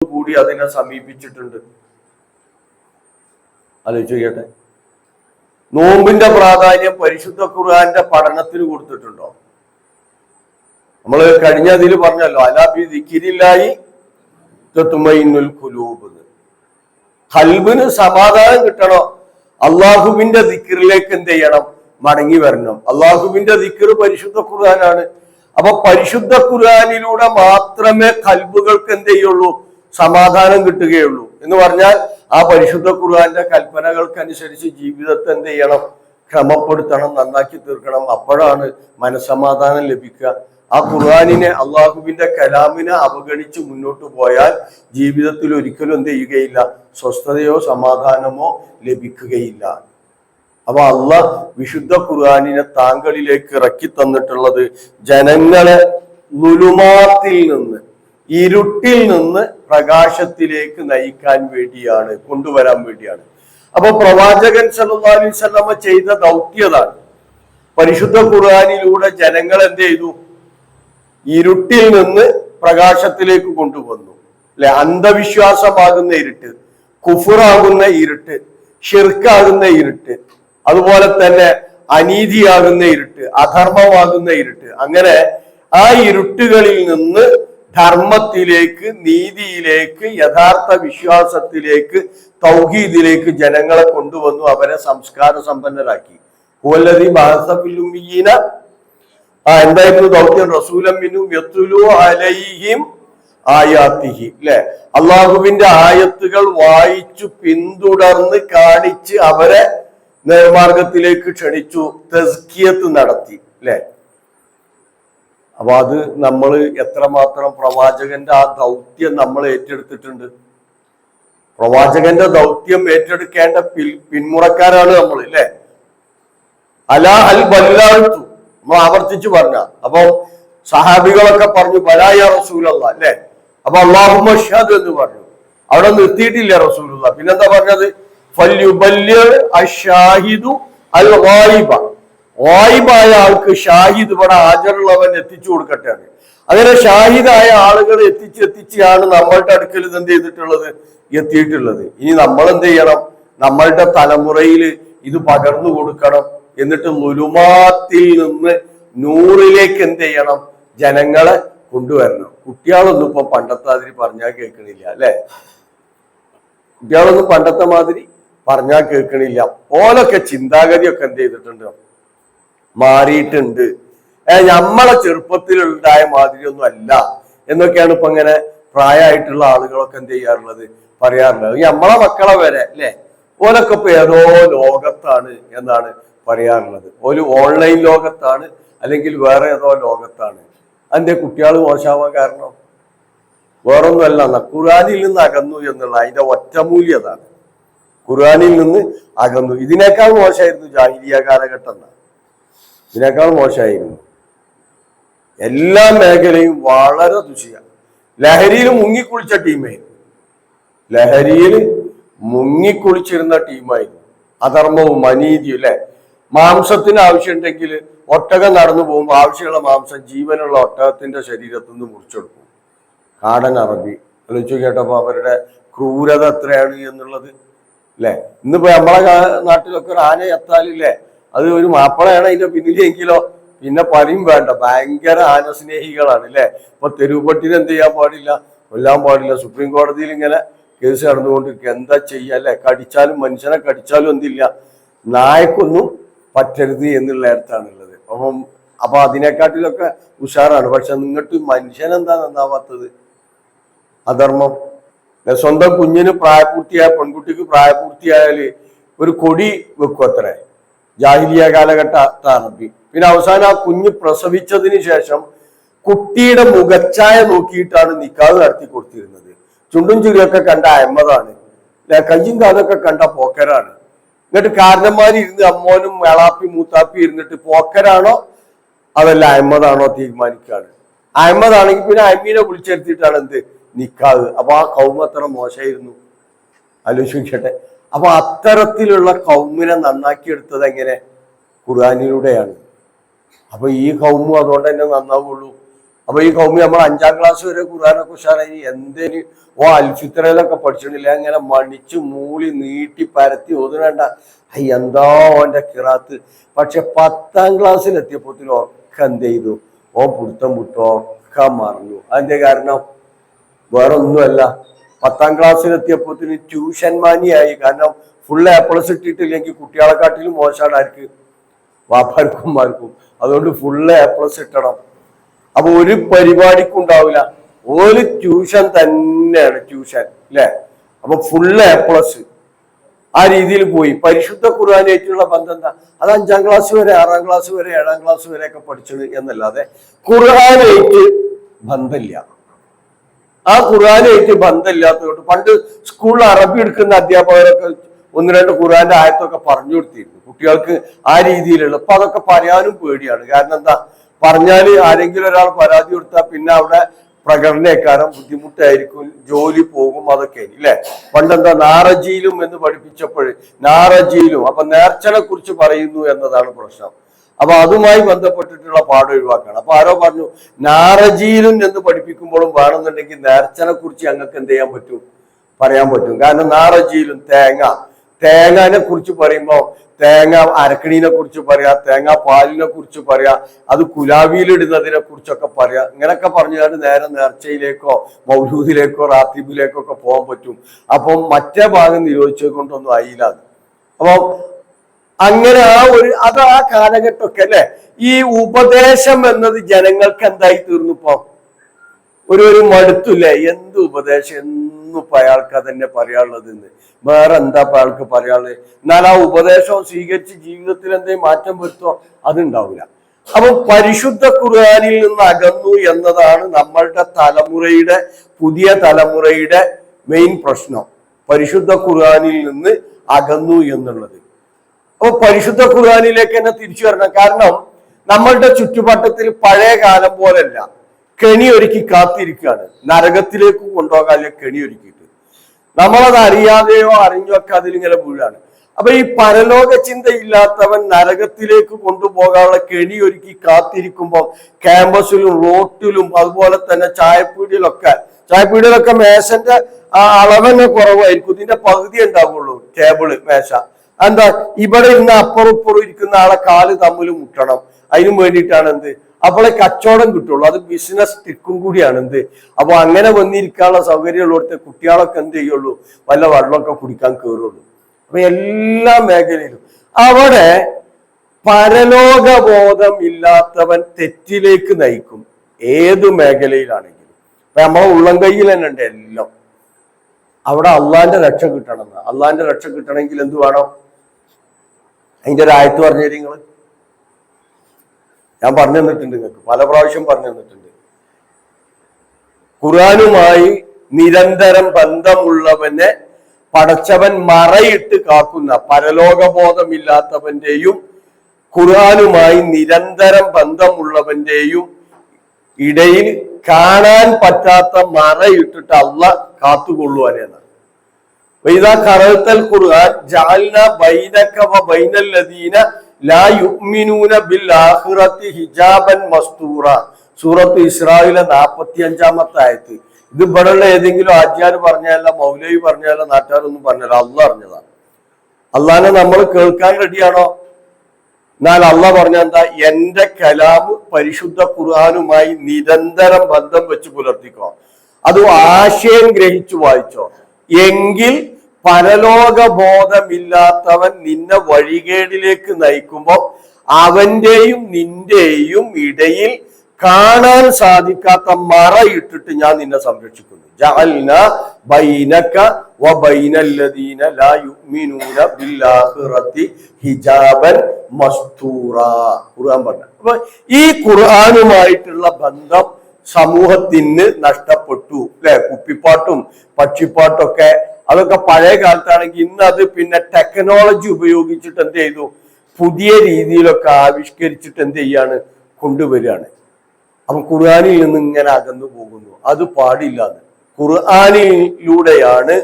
കൂടി അതിനെ സമീപിച്ചിട്ടുണ്ട്. ആലോചിക്കട്ടെ, നോമ്പിന്റെ പ്രാധാന്യം പരിശുദ്ധ ഖുർആന്റെ പഠനത്തിന് കൊടുത്തിട്ടുണ്ടോ? നമ്മൾ കഴിഞ്ഞ അതിൽ പറഞ്ഞല്ലോ, അലാ ബി ദിക്രില്ലാഹി തത്മഇന്നുൽ ഖുലൂബ്. ഖൽബിന് സമാധാനം കിട്ടണോ? അള്ളാഹുവിന്റെ ദിക്റിലേക്ക് എന്ത് ചെയ്യണം? മടങ്ങി വരണം. അള്ളാഹുവിന്റെ ദിക്ർ പരിശുദ്ധ ഖുർആനാണ്. അപ്പൊ പരിശുദ്ധ ഖുർആനിലൂടെ മാത്രമേ ഖൽബുകൾക്ക് എന്ത് ചെയ്യുള്ളൂ? സമാധാനം കിട്ടുകയുള്ളൂ. എന്ന് പറഞ്ഞാൽ ആ പരിശുദ്ധ ഖുർആന്റെ കൽപ്പനകൾക്കനുസരിച്ച് ജീവിതത്തെ എന്ത് ചെയ്യണം? ക്രമപ്പെടുത്തണം, നന്നാക്കി തീർക്കണം. അപ്പോഴാണ് മനസ്സമാധാനം ലഭിക്കുക. ആ ഖുർആനിനെ, അള്ളാഹുവിന്റെ കലാമിനെ അവഗണിച്ച് മുന്നോട്ട് പോയാൽ ജീവിതത്തിൽ ഒരിക്കലും എന്ത് ചെയ്യുകയില്ല? സ്വസ്ഥതയോ സമാധാനമോ ലഭിക്കുകയില്ല. അപ്പൊ അള്ളാഹ് വിശുദ്ധ ഖുർആനിനെ താങ്കളിലേക്ക് ഇറക്കി തന്നിട്ടുള്ളത് ജനങ്ങളെ ളുലുമാത്തിൽ നിന്ന്, ഇരുട്ടിൽ നിന്ന് പ്രകാശത്തിലേക്ക് നയിക്കാൻ വേണ്ടിയാണ്, കൊണ്ടുവരാൻ വേണ്ടിയാണ്. അപ്പൊ പ്രവാചകൻ സല്ലല്ലാഹു അലൈഹി വസല്ലമ ചെയ്ത ദൗത്യതാണ്. പരിശുദ്ധ ഖുർആനിലൂടെ ജനങ്ങൾ എന്ത് ചെയ്തു? ഇരുട്ടിൽ നിന്ന് പ്രകാശത്തിലേക്ക് കൊണ്ടുവന്നു. അല്ലെ, അന്ധവിശ്വാസമാകുന്ന ഇരുട്ട്, കുഫുറാകുന്ന ഇരുട്ട്, ഷിർക്കാകുന്ന ഇരുട്ട്, അതുപോലെ തന്നെ അനീതിയാകുന്ന ഇരുട്ട്, അധർമ്മമാകുന്ന ഇരുട്ട്, അങ്ങനെ ആ ഇരുട്ടുകളിൽ നിന്ന് ധർമ്മത്തിലേക്ക്, നീതിയിലേക്ക്, യഥാർത്ഥ വിശ്വാസത്തിലേക്ക്, തൗഹീദിലേക്ക് ജനങ്ങളെ കൊണ്ടുവന്നു. അവരെ സംസ്കാര സമ്പന്നരാക്കി. ഹുവല്ലദീ ബഅസ ഫിൽ ഉമ്മീന, എന്തായിരുന്നു ദൗത്യം? റസൂലൻ മിൻഹും യത്ലു അലൈഹിം ആയാത്തിഹി. അല്ലെ, അള്ളാഹുവിന്റെ ആയത്തുകൾ വായിച്ചു പിന്തുടർന്ന് കാണിച്ച് അവരെ നേർമാർഗത്തിലേക്ക് ക്ഷണിച്ചു, തസ്കിയത്ത് നടത്തി. അല്ലെ, അപ്പൊ അത് നമ്മൾ എത്രമാത്രം പ്രവാചകന്റെ ആ ദൗത്യം നമ്മൾ ഏറ്റെടുത്തിട്ടുണ്ട്? പ്രവാചകന്റെ ദൗത്യം ഏറ്റെടുക്കേണ്ട പിന്മുറക്കാരാണ് നമ്മൾ. അല്ലെ, അലാ ഹൽ ബല്ലഗ്തു, നമ്മൾ ആവർത്തിച്ചു പറഞ്ഞ. അപ്പൊ സഹാബികളൊക്കെ പറഞ്ഞു ബലായ റസൂലല്ലാഹ്. അല്ലെ, അപ്പൊ അല്ലാഹുമ്മ അശ്ഹദു എന്ന് പറഞ്ഞു. അവിടെ നിർത്തിയിട്ടില്ല റസൂലുള്ളാഹ്. പിന്നെന്താ പറഞ്ഞത്? ഫല്യുബല്ലിഗ് അശ്ശാഹിദു അൽ ഗായിബ, ഗായിബായ ആൾക്ക് ഷാഹിദ്, ഇവിടെ ഹാജറുള്ളവൻ എത്തിച്ചു കൊടുക്കട്ടെ. അങ്ങനെ ഷാഹിദായ ആളുകൾ എത്തിച്ചാണ് നമ്മളുടെ അടുക്കൽ എന്ത് ചെയ്തിട്ടുള്ളത്? എത്തിയിട്ടുള്ളത്. ഇനി നമ്മൾ എന്ത് ചെയ്യണം? നമ്മളുടെ തലമുറയിൽ ഇത് പകർന്നു കൊടുക്കണം. എന്നിട്ട് ളുലുമാത്തിൽ നിന്ന് നൂറിലേക്ക് എന്ത് ചെയ്യണം? ജനങ്ങളെ കൊണ്ടുവരണം. കുട്ടികളൊന്നും ഇപ്പൊ പണ്ടത്തെ മാതിരി പറഞ്ഞാൽ കേൾക്കണില്ല. അല്ലെ, കുട്ടികളൊന്നും പണ്ടത്തെ മാതിരി പറഞ്ഞാൽ കേൾക്കണില്ല. ഓലൊക്കെ ചിന്താഗതിയൊക്കെ എന്ത് ചെയ്തിട്ടുണ്ട്? മാറിയിട്ടുണ്ട്. നമ്മളെ ചെറുപ്പത്തിലുണ്ടായ മാതിരിയൊന്നും അല്ല എന്നൊക്കെയാണ് ഇപ്പൊ ഇങ്ങനെ പ്രായമായിട്ടുള്ള ആളുകളൊക്കെ എന്ത് ചെയ്യാറുള്ളത്, പറയാറുള്ളത്. നമ്മളെ മക്കളെ വരെ അല്ലെ, ഓലൊക്കെ ഇപ്പൊ ഏതോ ലോകത്താണ് എന്നാണ് പറയാറുള്ളത്. ഒരു ഓൺലൈൻ ലോകത്താണ്, അല്ലെങ്കിൽ വേറെ ഏതോ ലോകത്താണ്. അതിന്റെ കുട്ടികൾ മോശമാവാൻ കാരണം വേറൊന്നുമല്ല, ഖുർആനിൽ നിന്ന് അകന്നു എന്നുള്ള അതിന്റെ ഒറ്റമൂല്യതാണ്. ഖുർആനിൽ നിന്ന് അകന്നു. ഇതിനേക്കാൾ മോശമായിരുന്നു ജാഹിലിയ കാലഘട്ടം. ഇതിനേക്കാൾ മോശമായിരുന്നു. എല്ലാ മേഖലയും വളരെ ദുഷിയ. ലഹരിയിൽ മുങ്ങിക്കുളിച്ച ടീമായിരുന്നു. ലഹരിയിൽ മുങ്ങിക്കുളിച്ചിരുന്ന ടീമായിരുന്നു. അധർമ്മവും അനീതിയും. അല്ലെ, മാംസത്തിന് ആവശ്യമുണ്ടെങ്കിൽ ഒട്ടകം നടന്നു പോകുമ്പോൾ ആവശ്യമുള്ള മാംസം ജീവനുള്ള ഒട്ടകത്തിന്റെ ശരീരത്തിൽ നിന്ന് മുറിച്ചെടുക്കും. കാടൻ അറബി ആലോചിച്ചു കേട്ടപ്പോ അവരുടെ ക്രൂരത എത്രയാണ് എന്നുള്ളത്. അല്ലെ, ഇന്നിപ്പോ നമ്മളെ നാട്ടിലൊക്കെ ഒരു ആന എത്താലില്ലേ, അത് ഒരു മാപ്പിളയാണ് അതിന്റെ പിന്നിലെങ്കിലോ പിന്നെ പറയും വേണ്ട, ഭയങ്കര ആന സ്നേഹികളാണ്. അല്ലെ, ഇപ്പൊ തെരുവുപട്ടിനെ എന്ത് ചെയ്യാൻ പാടില്ല? കൊല്ലാൻ പാടില്ല. സുപ്രീം കോടതിയിൽ ഇങ്ങനെ കേസ് നടന്നുകൊണ്ടിരിക്കുക. എന്താ ചെയ്യുക? അല്ലെ, കടിച്ചാലും, മനുഷ്യനെ കടിച്ചാലും എന്തില്ല, നായക്കൊന്നും പറ്റരുത് എന്നുള്ള അടുത്താണുള്ളത്. അപ്പൊ അതിനെക്കാട്ടിലൊക്കെ ഉഷാറാണ്. പക്ഷെ നിങ്ങട്ട് മനുഷ്യനെന്താ നന്നാവാത്തത്? അധർമ്മം. സ്വന്തം കുഞ്ഞിന് പ്രായപൂർത്തിയായ പെൺകുട്ടിക്ക് പ്രായപൂർത്തിയായാല് ഒരു കൊടി വെക്കും അത്രേ, ജാഹിലിയ കാലഘട്ടത്താറബി. പിന്നെ അവസാനം ആ കുഞ്ഞ് പ്രസവിച്ചതിന് ശേഷം കുട്ടിയുടെ മുഖച്ഛായ നോക്കിയിട്ടാണ് നിക്കാഹ് നടത്തി കൊടുത്തിരുന്നത്. ചുണ്ടും ചുരിയൊക്കെ കണ്ട അഹമ്മദാണ്, കയ്യും കാലൊക്കെ കണ്ട പോക്കരാണ്. എന്നിട്ട് കാരണന്മാരിരുന്ന് അമ്മോനും മേളാപ്പി മൂത്താപ്പി ഇരുന്നിട്ട് പോക്കരാണോ അതല്ല അഹമ്മദാണോ തീരുമാനിക്കുകയാണ്. അഹമ്മദാണെങ്കിൽ പിന്നെ അമ്മീനെ വിളിച്ചെടുത്തിട്ടാണ് എന്ത് നിക്കാഹ്. അപ്പൊ ആ കൗമ അത്ര മോശമായിരുന്നു. ആലോചിക്കട്ടെ. അപ്പൊ അത്തരത്തിലുള്ള കൗമിനെ നന്നാക്കിയെടുത്തത് എങ്ങനെ? ഖുർആനിലൂടെയാണ്. അപ്പൊ ഈ കൗമും അതുകൊണ്ട് തന്നെ നന്നാവുള്ളൂ. അപ്പൊ ഈ കൗമി നമ്മൾ 5ാം ക്ലാസ് വരെ ഖുർആനൊക്കെ ഉഷാറായി എന്തേന് അൽഫിത്രയിലൊക്കെ പഠിച്ചിട്ടില്ല, അങ്ങനെ മണിച്ച് മൂളി നീട്ടി പരത്തി ഓതുവേണ്ട എന്താ ഓന്റെ കിറാത്ത്. പക്ഷെ 10ാം ക്ലാസ്സിലെത്തിയപ്പോഴത്തേനും ഒക്കെ എന്ത് ചെയ്തു, പിടുത്തം വിട്ടു, ഒക്കെ മറന്നു. അതിന്റെ കാരണം വേറെ ഒന്നുമല്ല, 10ാം ക്ലാസ്സിലെത്തിയപ്പോഴത്തേന് ട്യൂഷൻ മാനിയായി. കാരണം ഫുൾ A+ ഇട്ടിട്ടില്ലെങ്കിൽ കുട്ടികളെക്കാട്ടിലും മോശമാണ് ആർക്ക്, വാപ്പാർക്കുമാർക്കും. അതുകൊണ്ട് ഫുൾ A+ ഇട്ടണം. അപ്പൊ ഒരു പരിപാടിക്കും ഉണ്ടാവില്ല, ഒരു ട്യൂഷൻ തന്നെയാണ് ട്യൂഷൻ അല്ലെ. അപ്പൊ ഫുൾ A+ ആ രീതിയിൽ പോയി. പരിശുദ്ധ ഖുർആനായിട്ടുള്ള ബന്ധം എന്താ? അത് 5ാം ക്ലാസ് വരെ, 6ാം ക്ലാസ് വരെ, 7ാം ക്ലാസ് വരെ ഒക്കെ പഠിച്ചത് എന്നല്ലാതെ ഖുർആനായിട്ട് ബന്ധമില്ല. ആ ഖുർആനായിട്ട് ബന്ധമില്ലാത്തതുകൊണ്ട് പണ്ട് സ്കൂളിൽ അറബി എടുക്കുന്ന അധ്യാപകരൊക്കെ 1-2 ഖുർആന്റെ ആയത്തൊക്കെ പറഞ്ഞു കൊടുത്തിരുന്നു കുട്ടികൾക്ക് ആ രീതിയിലുള്ള. അപ്പൊ അതൊക്കെ പറയാനും പേടിയാണ്. കാരണം എന്താ, പറഞ്ഞാല് ആരെങ്കിലും ഒരാൾ പരാതി കൊടുത്താൽ പിന്നെ അവിടെ പ്രകടനക്കാരം ബുദ്ധിമുട്ടായിരിക്കും, ജോലി പോകും, അതൊക്കെ ഇല്ലേ. പണ്ടെന്താ നാറജീലും എന്ന് പഠിപ്പിച്ചപ്പോൾ നാറജീലും, അപ്പൊ നേർച്ചനെ കുറിച്ച് പറയുന്നു എന്നതാണ് പ്രശ്നം. അപ്പൊ അതുമായി ബന്ധപ്പെട്ടിട്ടുള്ള പാഠം ഒഴിവാക്കണം. അപ്പൊ ആരോ പറഞ്ഞു നാറജീലും എന്ന് പഠിപ്പിക്കുമ്പോഴും വേണമെന്നുണ്ടെങ്കിൽ നേർച്ചനെ കുറിച്ച് ഞങ്ങൾക്ക് എന്ത് ചെയ്യാൻ പറ്റും, പറയാൻ പറ്റും. കാരണം നാറജീലും തേങ്ങാനെ കുറിച്ച് പറയുമ്പോൾ തേങ്ങ അരക്കണീനെ കുറിച്ച് പറയാ, തേങ്ങാ പാലിനെ കുറിച്ച് പറയാ, അത് കുലാവിയിലിടുന്നതിനെ കുറിച്ചൊക്കെ പറയാ. ഇങ്ങനെയൊക്കെ പറഞ്ഞാൽ നേരെ നേർച്ചയിലേക്കോ മൗലൂദിലേക്കോ റാത്തീബിലേക്കോ ഒക്കെ പോകാൻ പറ്റും. അപ്പം മറ്റേ ഭാഗം നിരോധിച്ചത് കൊണ്ടൊന്നും ആയില്ല അത്. അപ്പം അങ്ങനെ അത് ആ കാലഘട്ടമൊക്കെ അല്ലെ. ഈ ഉപദേശം എന്നത് ജനങ്ങൾക്ക് എന്തായി തീർന്നു. ഇപ്പൊ ഒരു മടുത്തില്ലേ, എന്ത് ഉപദേശം, എന്നും ഇപ്പൊ അയാൾക്ക് അതന്നെ പറയാനുള്ളത് എന്ന്, വേറെ എന്താ ഇപ്പൊ അയാൾക്ക് പറയാനുള്ളത്. എന്നാൽ ആ ഉപദേശം സ്വീകരിച്ച് ജീവിതത്തിൽ എന്തെങ്കിലും മാറ്റം വരുത്തോ, അതുണ്ടാവില്ല. അപ്പൊ പരിശുദ്ധ ഖുർആനിൽ നിന്ന് അകന്നു എന്നതാണ് നമ്മളുടെ പുതിയ തലമുറയുടെ മെയിൻ പ്രശ്നം. പരിശുദ്ധ ഖുർആനിൽ നിന്ന് അകന്നു എന്നുള്ളത്. അപ്പൊ പരിശുദ്ധ ഖുർആനിലേക്ക് തന്നെ തിരിച്ചു വരണം. കാരണം നമ്മളുടെ ചുറ്റുവട്ടത്തിൽ പഴയ കാലം പോലല്ല, കെണി ഒരുക്കി കാത്തിരിക്കുകയാണ്. നരകത്തിലേക്ക് കൊണ്ടുപോകാൻ കെണി ഒരുക്കിയിട്ട് നമ്മളത് അറിയാതെയോ അറിഞ്ഞോ ഒക്കെ അതിലിങ്ങനെ വീഴാണ്. അപ്പൊ ഈ പരലോക ചിന്തയില്ലാത്തവൻ നരകത്തിലേക്ക് കൊണ്ടുപോകാനുള്ള കെണി ഒരുക്കി കാത്തിരിക്കുമ്പോൾ ക്യാമ്പസിലും റോട്ടിലും അതുപോലെ തന്നെ ചായപ്പീടിയിലൊക്കെ മേശന്റെ അളവന്നെ കുറവായിരിക്കും, ഇതിന്റെ പകുതി ഉണ്ടാവുള്ളൂ ടേബിള് മേശ. എന്താ, ഇവിടെ ഇരുന്ന് അപ്പുറം ഇപ്പുറം ഇരിക്കുന്ന ആളെ കാല് തമ്മിൽ മുട്ടണം. അതിനും വേണ്ടിയിട്ടാണ് എന്ത്, അപ്പോളെ കച്ചവടം കിട്ടുള്ളൂ. അത് ബിസിനസ് ട്രിക്കും കൂടിയാണ് എന്ത്. അപ്പൊ അങ്ങനെ വന്നിരിക്കാനുള്ള സൗകര്യമുള്ളടത്ത് കുട്ടികളൊക്കെ എന്ത് ചെയ്യുള്ളൂ, വല്ല വെള്ളമൊക്കെ കുടിക്കാൻ കയറുള്ളൂ. അപ്പൊ എല്ലാ മേഖലയിലും അവിടെ പരലോകബോധം ഇല്ലാത്തവൻ തെറ്റിലേക്ക് നയിക്കും, ഏത് മേഖലയിലാണെങ്കിലും. അപ്പൊ നമ്മളെ ഉള്ളം കയ്യിൽ തന്നെ ഉണ്ട് എല്ലാം. അവിടെ അള്ളാന്റെ രക്ഷ കിട്ടണം. അള്ളാന്റെ രക്ഷ കിട്ടണമെങ്കിൽ എന്ത് വേണം? അതിന്റെ ഒരു ആയത്ത് പറഞ്ഞു തരും നിങ്ങള്. ഞാൻ പറഞ്ഞു തന്നിട്ടുണ്ട്, നിങ്ങൾക്ക് പല പ്രാവശ്യം പറഞ്ഞു തന്നിട്ടുണ്ട്. ഖുർആനുമായി നിരന്തരം ബന്ധമുള്ളവനെ പടച്ചവൻ മറയിട്ട് കാക്കുന്ന, പരലോകബോധമില്ലാത്തവന്റെയും ഖുർആനുമായി നിരന്തരം ബന്ധമുള്ളവന്റെയും ഇടയിൽ കാണാൻ പറ്റാത്ത മറയിട്ടിട്ട് അള്ളാഹ് കാത്തുകൊള്ളുവാനാണ്. വൈദാ ഖറഅതൽ ഖുർആൻ ജഅൽനാ ബൈനക വബൈനൽ ലദീന ലാ യുഅ്മിനൂന ബിൽ ആഖിറതി ഹിജാബൻ മസ്തൂറ. സൂറത്ത് ഇസ്രായിലെ 45-ാമത്തെ ആയത്ത്. ഇത് ഇവിടെയുള്ള ഏതെങ്കിലും ആചാര്യ പറഞ്ഞല്ല, മൗലവി പറഞ്ഞല്ല, നാട്ടുകാരൊന്നും പറഞ്ഞല്ല, അള്ളാഹ് അറിഞ്ഞതാണ്. അള്ളാഹിനെ നമ്മൾ കേൾക്കാൻ റെഡിയാണോ? എന്നാൽ അള്ളാഹ് പറഞ്ഞ എന്താ, എന്റെ കലാമ് പരിശുദ്ധ ഖുർആനുമായി നിരന്തരം ബന്ധം വെച്ച് പുലർത്തിക്കോ, അത് ആശയം ഗ്രഹിച്ചു വായിച്ചോ, എങ്കിൽ പരലോക ബോധമില്ലാത്തവൻ നിന്നെ വഴികേടിലേക്ക് നയിക്കുമ്പോൾ അവന്റെയും നിന്റെയും ഇടയിൽ കാണാൻ സാധിക്കാത്ത മറ ഇട്ടിട്ട് ഞാൻ നിന്നെ സംരക്ഷിക്കുന്നു. ജഅൽനാ ബൈനക വബൈനൽ ലദീന ലാ യുഅ്മിനൂന ബിൽ ആഖിറതി ഹിജാബൻ മസ്തൂറാ. ഖുർആൻ പറഞ്ഞു. അപ്പൊ ഈ ഖുർആനുമായിട്ടുള്ള ബന്ധം സമൂഹത്തിന് നഷ്ടപ്പെട്ടു അല്ലെ. കുപ്പിപ്പാട്ടും പക്ഷിപ്പാട്ടൊക്കെ അതൊക്കെ പഴയ കാലത്താണെങ്കിൽ ഇന്ന് അത് പിന്നെ ടെക്നോളജി ഉപയോഗിച്ചിട്ട് എന്ത് ചെയ്തു, പുതിയ രീതിയിലൊക്കെ ആവിഷ്കരിച്ചിട്ട് എന്ത് ചെയ്യാണ്, കൊണ്ടുവരികയാണ്. അപ്പൊ ഖുർആനിൽ നിന്ന് ഇങ്ങനെ അകന്നു പോകുന്നു. അത് പാടില്ലാന്ന്. ഖുർആനിലൂടെയാണ്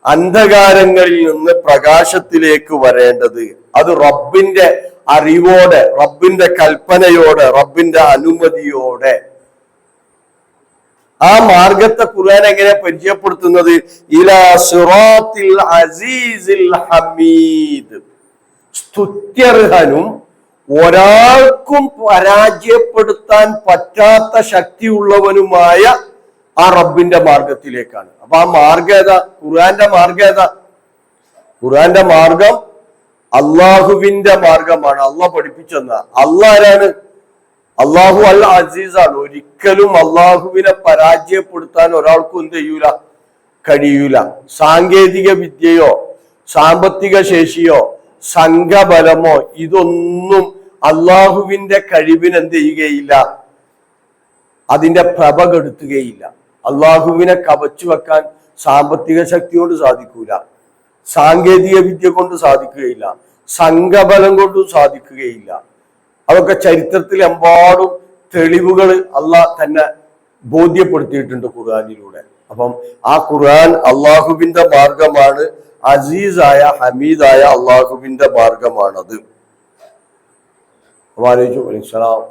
അന്ധകാരങ്ങളിൽ നിന്ന് പ്രകാശത്തിലേക്ക് വരേണ്ടത്. അത് റബ്ബിന്റെ അറിവോടെ, റബ്ബിന്റെ കൽപ്പനയോടെ, റബ്ബിന്റെ അനുമതിയോടെ. ആ മാർഗത്തെ ഖുർആൻ എങ്ങനെ പരിചയപ്പെടുത്തുന്നത്? ഇലാ സിറാത്തിൽ അസീസിൽ ഹമീദ്, സ്തുത്യർഹനും ഒരാൾക്കും പരാജയപ്പെടുത്താൻ പറ്റാത്ത ശക്തിയുള്ളവനുമായ ആ റബ്ബിന്റെ മാർഗത്തിലേക്കാണ്. അപ്പൊ ആ മാർഗം ഏതാ? ഖുർആന്റെ മാർഗം ഏതാ? ഖുർആന്റെ മാർഗം അള്ളാഹുവിന്റെ മാർഗമാണ്. അള്ളാഹ് പഠിപ്പിച്ചെന്ന. അള്ളാഹ് ആരാണ്? അള്ളാഹു അൽ അസീസാണ്. ഒരിക്കലും അള്ളാഹുവിനെ പരാജയപ്പെടുത്താൻ ഒരാൾക്കും എന്ത് ചെയ്യൂല, കഴിയൂല. സാങ്കേതിക വിദ്യയോ സാമ്പത്തിക ശേഷിയോ സംഘബലമോ ഇതൊന്നും അള്ളാഹുവിന്റെ കഴിവിന് എന്ത് ചെയ്യുകയില്ല, അതിന്റെ പ്രഭ കെടുത്തുകയില്ല. അള്ളാഹുവിനെ കവച്ചു വെക്കാൻ സാമ്പത്തിക ശക്തി കൊണ്ട് സാധിക്കൂല, സാങ്കേതിക വിദ്യ കൊണ്ട് സാധിക്കുകയില്ല, സംഘബലം കൊണ്ടും സാധിക്കുകയില്ല. അതൊക്കെ ചരിത്രത്തിൽ എമ്പാടും തെളിവുകൾ അള്ളാഹ് തന്നെ ബോധ്യപ്പെടുത്തിയിട്ടുണ്ട് ഖുർആനിലൂടെ. അപ്പം ആ ഖുർആൻ അള്ളാഹുവിന്റെ മാർഗമാണ്, അസീസായ ഹമീദായ അള്ളാഹുവിന്റെ മാർഗമാണത്.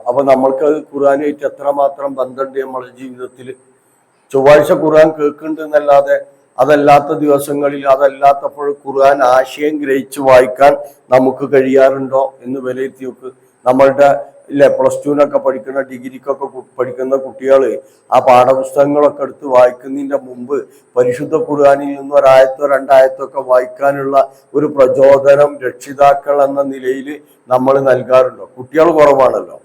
അപ്പൊ നമ്മൾക്ക് ഖുർആനായിട്ട് എത്രമാത്രം ബന്ധമുണ്ട് നമ്മുടെ ജീവിതത്തിൽ? ചൊവ്വാഴ്ച ഖുർആൻ കേൾക്കുന്നുണ്ട് എന്നല്ലാതെ അതല്ലാത്ത ദിവസങ്ങളിൽ, അതല്ലാത്തപ്പോൾ ഖുർആൻ ആശയം ഗ്രഹിച്ച് വായിക്കാൻ നമുക്ക് കഴിയാറുണ്ടോ എന്ന് വിലയിരുത്തി നോക്ക്. നമ്മളുടെ +2 പഠിക്കുന്ന, ഡിഗ്രിക്കൊക്കെ പഠിക്കുന്ന കുട്ടികൾ ആ പാഠപുസ്തകങ്ങളൊക്കെ എടുത്ത് വായിക്കുന്നതിൻ്റെ മുമ്പ് പരിശുദ്ധ ഖുർആനിൽ നിന്ന് ഒരായത്തോ രണ്ടായത്തോ ഒക്കെ വായിക്കാനുള്ള ഒരു പ്രചോദനം രക്ഷിതാക്കൾ എന്ന നിലയിൽ നമ്മൾ നൽകാറുണ്ടോ? കുട്ടികൾ കുറവാണല്ലോ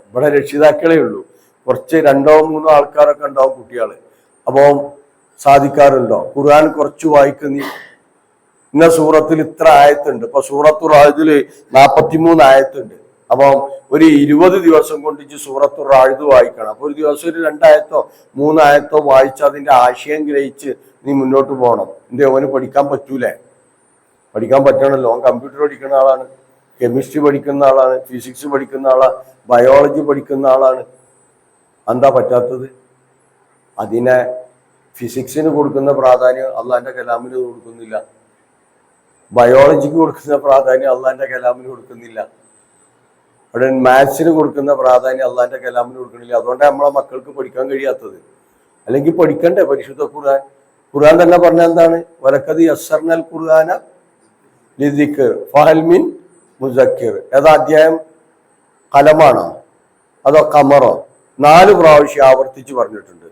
ഇവിടെ രക്ഷിതാക്കളേ ഉള്ളൂ. കുറച്ച് 2-3 ആൾക്കാരൊക്കെ ഉണ്ടാവും കുട്ടികൾ. അപ്പോൾ സാധിക്കാറുണ്ടോ? ഖുർആൻ കുറച്ച് വായിക്കുന്ന ഇന്ന സൂറത്തിൽ ഇത്ര ആയത്തുണ്ട്. ഇപ്പൊ സൂറത്തുൽ റാഇദിൽ 43 ആയത്തുണ്ട്. അപ്പം ഒരു 20 ദിവസം കൊണ്ട് സൂറത്തുൽ റാഇദ് വായിക്കണം. അപ്പൊ ഒരു ദിവസം ഒരു 2 ആയത്തോ 3 ആയത്തോ വായിച്ച് അതിന്റെ ആശയം ഗ്രഹിച്ച് നീ മുന്നോട്ട് പോകണം. എന്തേ അവന് പഠിക്കാൻ പറ്റൂലേ? പഠിക്കാൻ പറ്റണല്ലോ. അവൻ കമ്പ്യൂട്ടർ പഠിക്കുന്ന ആളാണ്, കെമിസ്ട്രി പഠിക്കുന്ന ആളാണ്, ഫിസിക്സ് പഠിക്കുന്ന ആളാണ്, ബയോളജി പഠിക്കുന്ന ആളാണ്. എന്താ പറ്റാത്തത്? അതിനെ ഫിസിക്സിന് കൊടുക്കുന്ന പ്രാധാന്യം അള്ളാന്റെ കലാമിന് കൊടുക്കുന്നില്ല, ബയോളജിക്ക് കൊടുക്കുന്ന പ്രാധാന്യം അള്ളാന്റെ കലാമിന് കൊടുക്കുന്നില്ല, അവിടെ മാത്സിന് കൊടുക്കുന്ന പ്രാധാന്യം അള്ളാന്റെ കലാമിന് കൊടുക്കുന്നില്ല. അതുകൊണ്ടാണ് നമ്മളെ മക്കൾക്ക് പഠിക്കാൻ കഴിയാത്തത്. അല്ലെങ്കിൽ പഠിക്കണ്ടേ പരിശുദ്ധ ഖുർആൻ? ഖുർആൻ തന്നെ പറഞ്ഞ എന്താണ്? വലഖദ് യസ്സർനൽ ഖുർആന ലിദ്ദിക്ർ ഫഹൽ മിൻ മുസക്കിർ. ഏതാ അധ്യായം? കലമാണോ അതോ ഖമറോ? 4 പ്രാവശ്യം ആവർത്തിച്ച് പറഞ്ഞിട്ടുണ്ട്.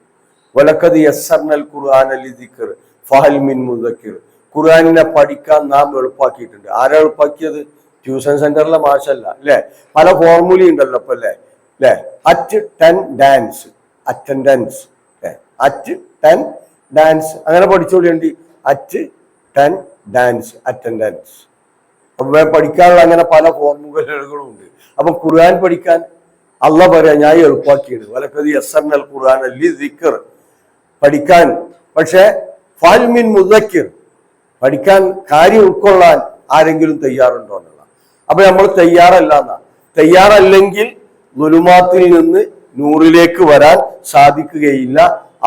വലഖദ് യസ്സർനൽ ഖുർആന ലിദ്ദിക്ർ ഫഹൽ മിൻ മുസക്കിർ. ഖുർആനിനെ പഠിക്കാൻ നാം എളുപ്പാക്കിയിട്ടുണ്ട്. ആരാ എളുപ്പാക്കിയത്? ട്യൂഷൻ സെന്ററിലെ മാഷല്ല അല്ലേ? പല ഫോർമുല ഉണ്ടല്ലോ ഇപ്പൊ അല്ലേ? At 10 dance attendance, at 10 dance അങ്ങനെ പഠിച്ചോളിയുണ്ട്. At 10 dance attendance. അപ്പൊ പഠിക്കാനുള്ള അങ്ങനെ പല ഫോർമുലകളും ഉണ്ട്. അപ്പൊ ഖുർആൻ പഠിക്കാൻ അള്ളാഹ് പറയാ ഞാൻ എളുപ്പാക്കിയത്. വലഖദ് യസ്സർനൽ ഖുർആന ലിദ്ദിക്ർ പഠിക്കാൻ. പക്ഷെ ഫഹൽ മിൻ മുദക്കിർ പഠിക്കാൻ കാര്യം ഉൾക്കൊള്ളാൻ ആരെങ്കിലും തയ്യാറുണ്ടോ എന്നുള്ള. അപ്പൊ നമ്മൾ തയ്യാറല്ല എന്നാ. തയ്യാറല്ലെങ്കിൽ ളുലുമാത്തിൽ നിന്ന് നൂറിലേക്ക് വരാൻ സാധിക്കുകയില്ല.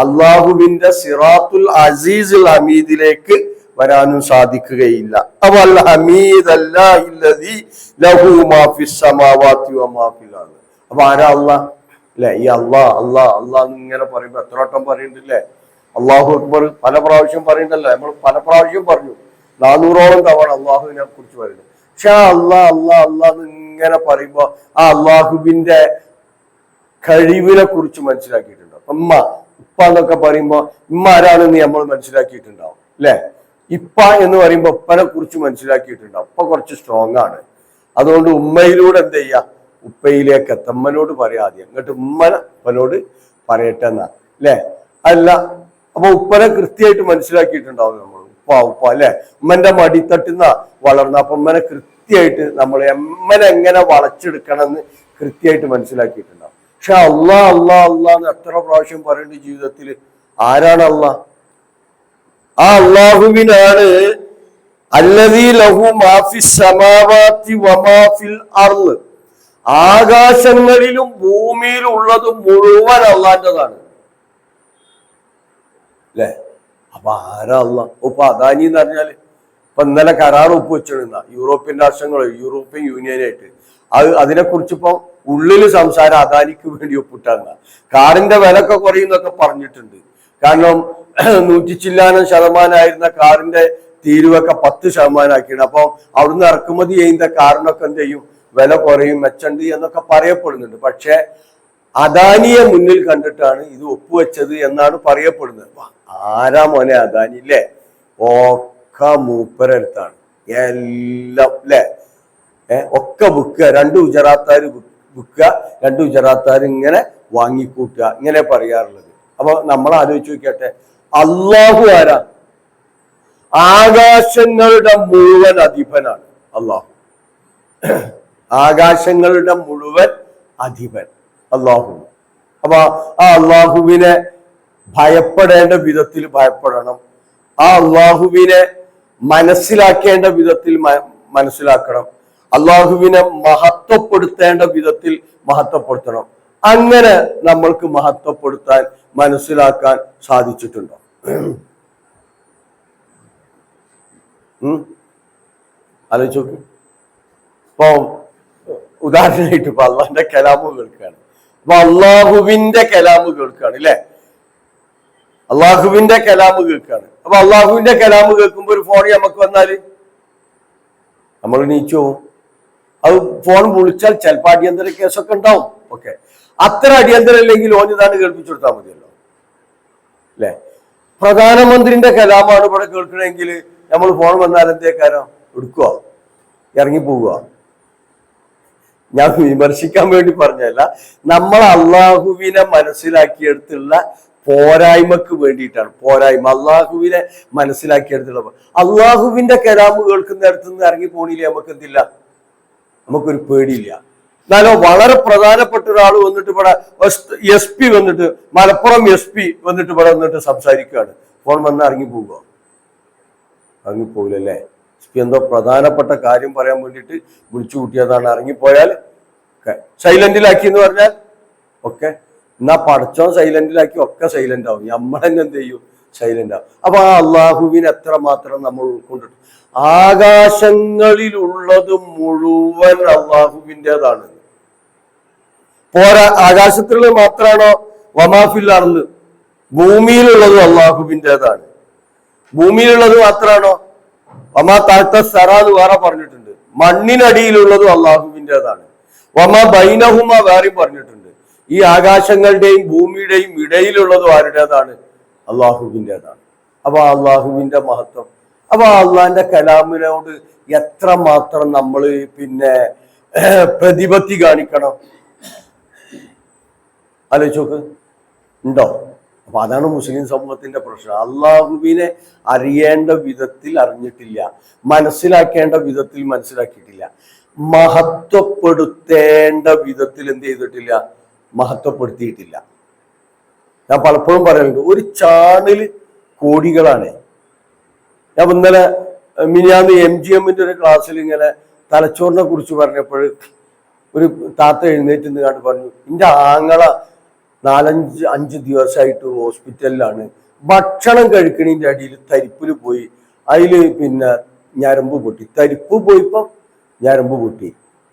അള്ളാഹുവിന്റെ സിറാത്തുൽ അസീസുൽ ഹമീദിലേക്ക് വരാനും സാധിക്കുകയില്ല. അപ്പൊ അൽ ഹമീദ് അല്ലാഹി ലഹു മാ ഫിസ് സമാവാതി വമാ ഫിൽ അർദ്. അപ്പൊ ആരാ അള്ളാഹ്? അല്ലെ? ഈ അള്ളാഹ് അള്ളാഹ് അള്ളാഹ് എന്നിങ്ങനെ പറയുമ്പോ എത്ര വട്ടം പറയുന്നുണ്ടല്ലേ? അള്ളാഹു അക്ബർ പല പ്രാവശ്യം പറയുന്നുണ്ടല്ലോ. നമ്മൾ പല പ്രാവശ്യം പറഞ്ഞു, 400ഓളം തവണ അള്ളാഹുവിനെ കുറിച്ച് പറയുന്നു. പക്ഷെ ആ അള്ളാഹ് അള്ളാഹ് അള്ളാഹ് ഇങ്ങനെ പറയുമ്പോ ആ അള്ളാഹുവിന്റെ കഴിവിനെ കുറിച്ച് മനസ്സിലാക്കിയിട്ടുണ്ടോ? ഉപ്പ എന്നൊക്കെ പറയുമ്പോ ഉമ്മ ആരാണെന്ന് നമ്മൾ മനസ്സിലാക്കിയിട്ടുണ്ടാവും അല്ലെ? ഇപ്പ എന്ന് പറയുമ്പോ ഉപ്പനെ കുറിച്ച് മനസ്സിലാക്കിയിട്ടുണ്ടാവും. ഉപ്പ കുറച്ച് സ്ട്രോങ് ആണ്. അതുകൊണ്ട് ഉമ്മയിലൂടെ എന്ത് ചെയ്യാ? ഉപ്പയിലേക്ക് എത്താം. ഉമ്മനോട് പറയാം ആദ്യം, എന്നിട്ട് ഉപ്പനോട് പറയട്ടെ എന്നാ അല്ലെ? അല്ല, അപ്പൊ ഉപ്പനെ കൃത്യമായിട്ട് മനസ്സിലാക്കിയിട്ടുണ്ടാവും നമ്മൾ. ഉപ്പ അല്ലെ? ഉമ്മന്റെ മടിത്തട്ടുന്ന വളർന്ന. അപ്പൊ ഉമ്മനെ കൃത്യമായിട്ട് നമ്മൾ ഉമ്മനെ എങ്ങനെ വളച്ചെടുക്കണം എന്ന് കൃത്യമായിട്ട് മനസ്സിലാക്കിയിട്ടുണ്ടാവും. പക്ഷെ അള്ളാഹ് അള്ളാഹ് അള്ളാന്ന് എത്ര പ്രാവശ്യം പറയേണ്ട ജീവിതത്തിൽ? ആരാണ് അള്ളാഹ്? ആ അള്ളാഹുവിനാണ് അല്ലദീ ലഹു മാ ഫിസ് സമാവാതി വമാ ഫിൽ അർള്. ആകാശങ്ങളിലും ഭൂമിയിലും ഉള്ളത് മുഴുവൻ അള്ളാന്റെതാണ് അല്ലെ? അപ്പൊ ആരാ അള്ളാഹ്? ഇപ്പൊ അദാനി എന്ന് പറഞ്ഞാല് ഇപ്പൊ ഇന്നലെ കരാർ ഒപ്പുവെച്ചിരുന്ന യൂറോപ്യൻ രാഷ്ട്രങ്ങൾ, യൂറോപ്യൻ യൂണിയനായിട്ട് അതിനെക്കുറിച്ച് ഇപ്പം ഉള്ളില് സംസാരം അദാനിക്ക് വേണ്ടി ഒപ്പിട്ടാങ്ങ. കാറിന്റെ വില ഒക്കെ കുറയുന്നൊക്കെ പറഞ്ഞിട്ടുണ്ട്. കാരണം 100 ചില്ലാനം ശതമാനമായിരുന്ന കാറിന്റെ തീരുവൊക്കെ 10% ആക്കിയാണ്. അപ്പൊ അവിടുന്ന് ഇറക്കുമതി ചെയ്യുന്ന കാറിനൊക്കെ എന്ത് ചെയ്യും, വില കുറയും, മെച്ചണ്ട് എന്നൊക്കെ പറയപ്പെടുന്നുണ്ട്. പക്ഷെ അദാനിയെ മുന്നിൽ കണ്ടിട്ടാണ് ഇത് ഒപ്പുവെച്ചത് എന്നാണ് പറയപ്പെടുന്നത്. ആരാ മോനെ അദാനി അല്ലേ? ഒക്കെ മൂപ്പരടുത്താണ് എല്ലാം അല്ലേ. ഒക്കെ വിൽക്കുക, 2 ഗുജറാത്തുകാർ വിൽക്കുക, 2 ഗുജറാത്തുകാർ ഇങ്ങനെ വാങ്ങിക്കൂട്ടുക, ഇങ്ങനെ പറയാറുള്ളത്. അപ്പൊ നമ്മൾ ആലോചിച്ച് നോക്കിയാട്ടെ, അള്ളാഹു ആരാ? ആകാശങ്ങളുടെ മുഴുവൻ അധിപനാണ് അള്ളാഹു. ആകാശങ്ങളുടെ മുഴുവൻ അധിപൻ അള്ളാഹു. അപ്പൊ ആ അള്ളാഹുവിനെ ഭയപ്പെടേണ്ട വിധത്തിൽ ഭയപ്പെടണം. ആ അള്ളാഹുവിനെ മനസ്സിലാക്കേണ്ട വിധത്തിൽ മനസ്സിലാക്കണം. അള്ളാഹുവിനെ മഹത്വപ്പെടുത്തേണ്ട വിധത്തിൽ മഹത്വപ്പെടുത്തണം. അങ്ങനെ നമ്മൾക്ക് മഹത്വപ്പെടുത്താൻ മനസ്സിലാക്കാൻ സാധിച്ചിട്ടുണ്ടോ? ആലോചിച്ച് നോക്ക്. ഇപ്പൊ ഉദാഹരണമായിട്ട് ഇപ്പൊ അള്ളാഹിന്റെ കലാമ് കേൾക്കുകയാണ്. അപ്പൊ അള്ളാഹുവിന്റെ കലാമ് കേൾക്കുകയാണ് അല്ലെ, അള്ളാഹുവിന്റെ കലാമ് കേൾക്കുകയാണ്. അപ്പൊ അള്ളാഹുവിന്റെ കലാമ് കേൾക്കുമ്പോ ഒരു ഫോൺ നമുക്ക് വന്നാല് നമ്മൾ നീച്ചു പോവും. അത് ഫോൺ വിളിച്ചാൽ ചിലപ്പോൾ അടിയന്തര കേസൊക്കെ ഉണ്ടാവും. ഓക്കെ, അത്ര അടിയന്തരം അല്ലെങ്കിൽ ഓനിതാണ് കേൾപ്പിച്ചു കൊടുത്താൽ മതിയല്ലോ അല്ലെ. പ്രധാനമന്ത്രിന്റെ കലാമാണ് ഇവിടെ കേൾക്കണമെങ്കിൽ നമ്മൾ ഫോൺ വന്നാൽ എന്തേക്കാരോ എടുക്കുക, ഇറങ്ങിപ്പോവുക. ഞാൻ വിമർശിക്കാൻ വേണ്ടി പറഞ്ഞല്ല, നമ്മൾ അള്ളാഹുവിനെ മനസ്സിലാക്കിയെടുത്തുള്ള പോരായ്മക്ക് വേണ്ടിയിട്ടാണ്. പോരായ്മ അള്ളാഹുവിനെ മനസ്സിലാക്കിയെടുത്തുള്ള, അള്ളാഹുവിന്റെ കലാമ് കേൾക്കുന്നിടത്ത് നിന്ന് ഇറങ്ങി പോണില്ലേ നമുക്ക് എന്തില്ല, നമുക്കൊരു പേടിയില്ല. എന്നാലോ വളരെ പ്രധാനപ്പെട്ട ഒരാൾ വന്നിട്ട് ഇവിടെ SP വന്നിട്ട്, മലപ്പുറം SP വന്നിട്ട് ഇവിടെ വന്നിട്ട് സംസാരിക്കുകയാണ്, ഫോൺ വന്ന് ഇറങ്ങി പോവുക? ഇറങ്ങിപ്പോകില്ലല്ലേ. SP എന്തോ പ്രധാനപ്പെട്ട കാര്യം പറയാൻ വേണ്ടിയിട്ട് വിളിച്ചു കൂട്ടിയതാണ്. ഇറങ്ങിപ്പോയാൽ സൈലന്റിലാക്കി എന്ന് പറഞ്ഞാൽ ഒക്കെ എന്നാ പടച്ചോ സൈലന്റിലാക്കി ഒക്കെ സൈലന്റ് ആവും. നമ്മൾ തന്നെ എന്ത് ചെയ്യും, സൈലന്റ് ആവും. അപ്പൊ ആ അള്ളാഹുവിനെ എത്രമാത്രം നമ്മൾ ഉൾക്കൊണ്ടിട്ട്, ആകാശങ്ങളിലുള്ളത് മുഴുവൻ അള്ളാഹുവിൻ്റെതാണ്. പോരാ, ആകാശത്തിലുള്ളത് മാത്രമാണോ? വമാഫിൽ അർള്, ഭൂമിയിലുള്ളതും അള്ളാഹുവിൻ്റെതാണ്. ഭൂമിയിലുള്ളത് മാത്രമാണോ? വമാ താഴ്ത്ത സറാന്ന് വേറെ പറഞ്ഞിട്ടുണ്ട്. മണ്ണിനടിയിലുള്ളതും അള്ളാഹുവിൻ്റെതാണ്. വമാ ബൈനഹുമ വേറെയും പറഞ്ഞിട്ടുണ്ട്. ഈ ആകാശങ്ങളുടെയും ഭൂമിയുടെയും ഇടയിലുള്ളതും ആരുടേതാണ്? അള്ളാഹുവിൻ്റെതാണ്. അപ്പൊ അള്ളാഹുവിന്റെ മഹത്വം, അപ്പൊ അള്ളാഹിന്റെ കലാമിനോട് എത്ര മാത്രം നമ്മൾ പിന്നെ പ്രതിപത്തി കാണിക്കണം, ആലോചിച്ച് നോക്ക്. ഉണ്ടോ? അപ്പൊ അതാണ് മുസ്ലിം സമൂഹത്തിന്റെ പ്രശ്നം. അള്ളാഹുവിനെ അറിയേണ്ട വിധത്തിൽ അറിഞ്ഞിട്ടില്ല, മനസ്സിലാക്കേണ്ട വിധത്തിൽ മനസ്സിലാക്കിയിട്ടില്ല, മഹത്വപ്പെടുത്തേണ്ട വിധത്തിൽ എന്ത് ചെയ്തിട്ടില്ല, മഹത്വപ്പെടുത്തിയിട്ടില്ല. ഞാൻ പലപ്പോഴും പറയുന്നുണ്ട്, ഒരു ചാണില് കോടികളാണ്. ഞാൻ ഇന്നലെ മിനിയാന്ന് MGMന്റെ ഒരു ക്ലാസ്സിൽ ഇങ്ങനെ തലച്ചോറിനെ കുറിച്ച് പറഞ്ഞപ്പോൾ ഒരു താത്ത എഴുന്നേറ്റ് നിന്ന് കണ്ട് പറഞ്ഞു, എൻ്റെ ആങ്ങള 4-5 ദിവസമായിട്ട് ഹോസ്പിറ്റലിലാണ്, ഭക്ഷണം കഴിക്കണതിൻ്റെ അടിയിൽ തരിപ്പിൽ പോയി, അതിൽ പിന്നെ ഞരമ്പ് പൊട്ടി, തരിപ്പ് പോയിപ്പോൾ ഞരമ്പ് പൊട്ടി,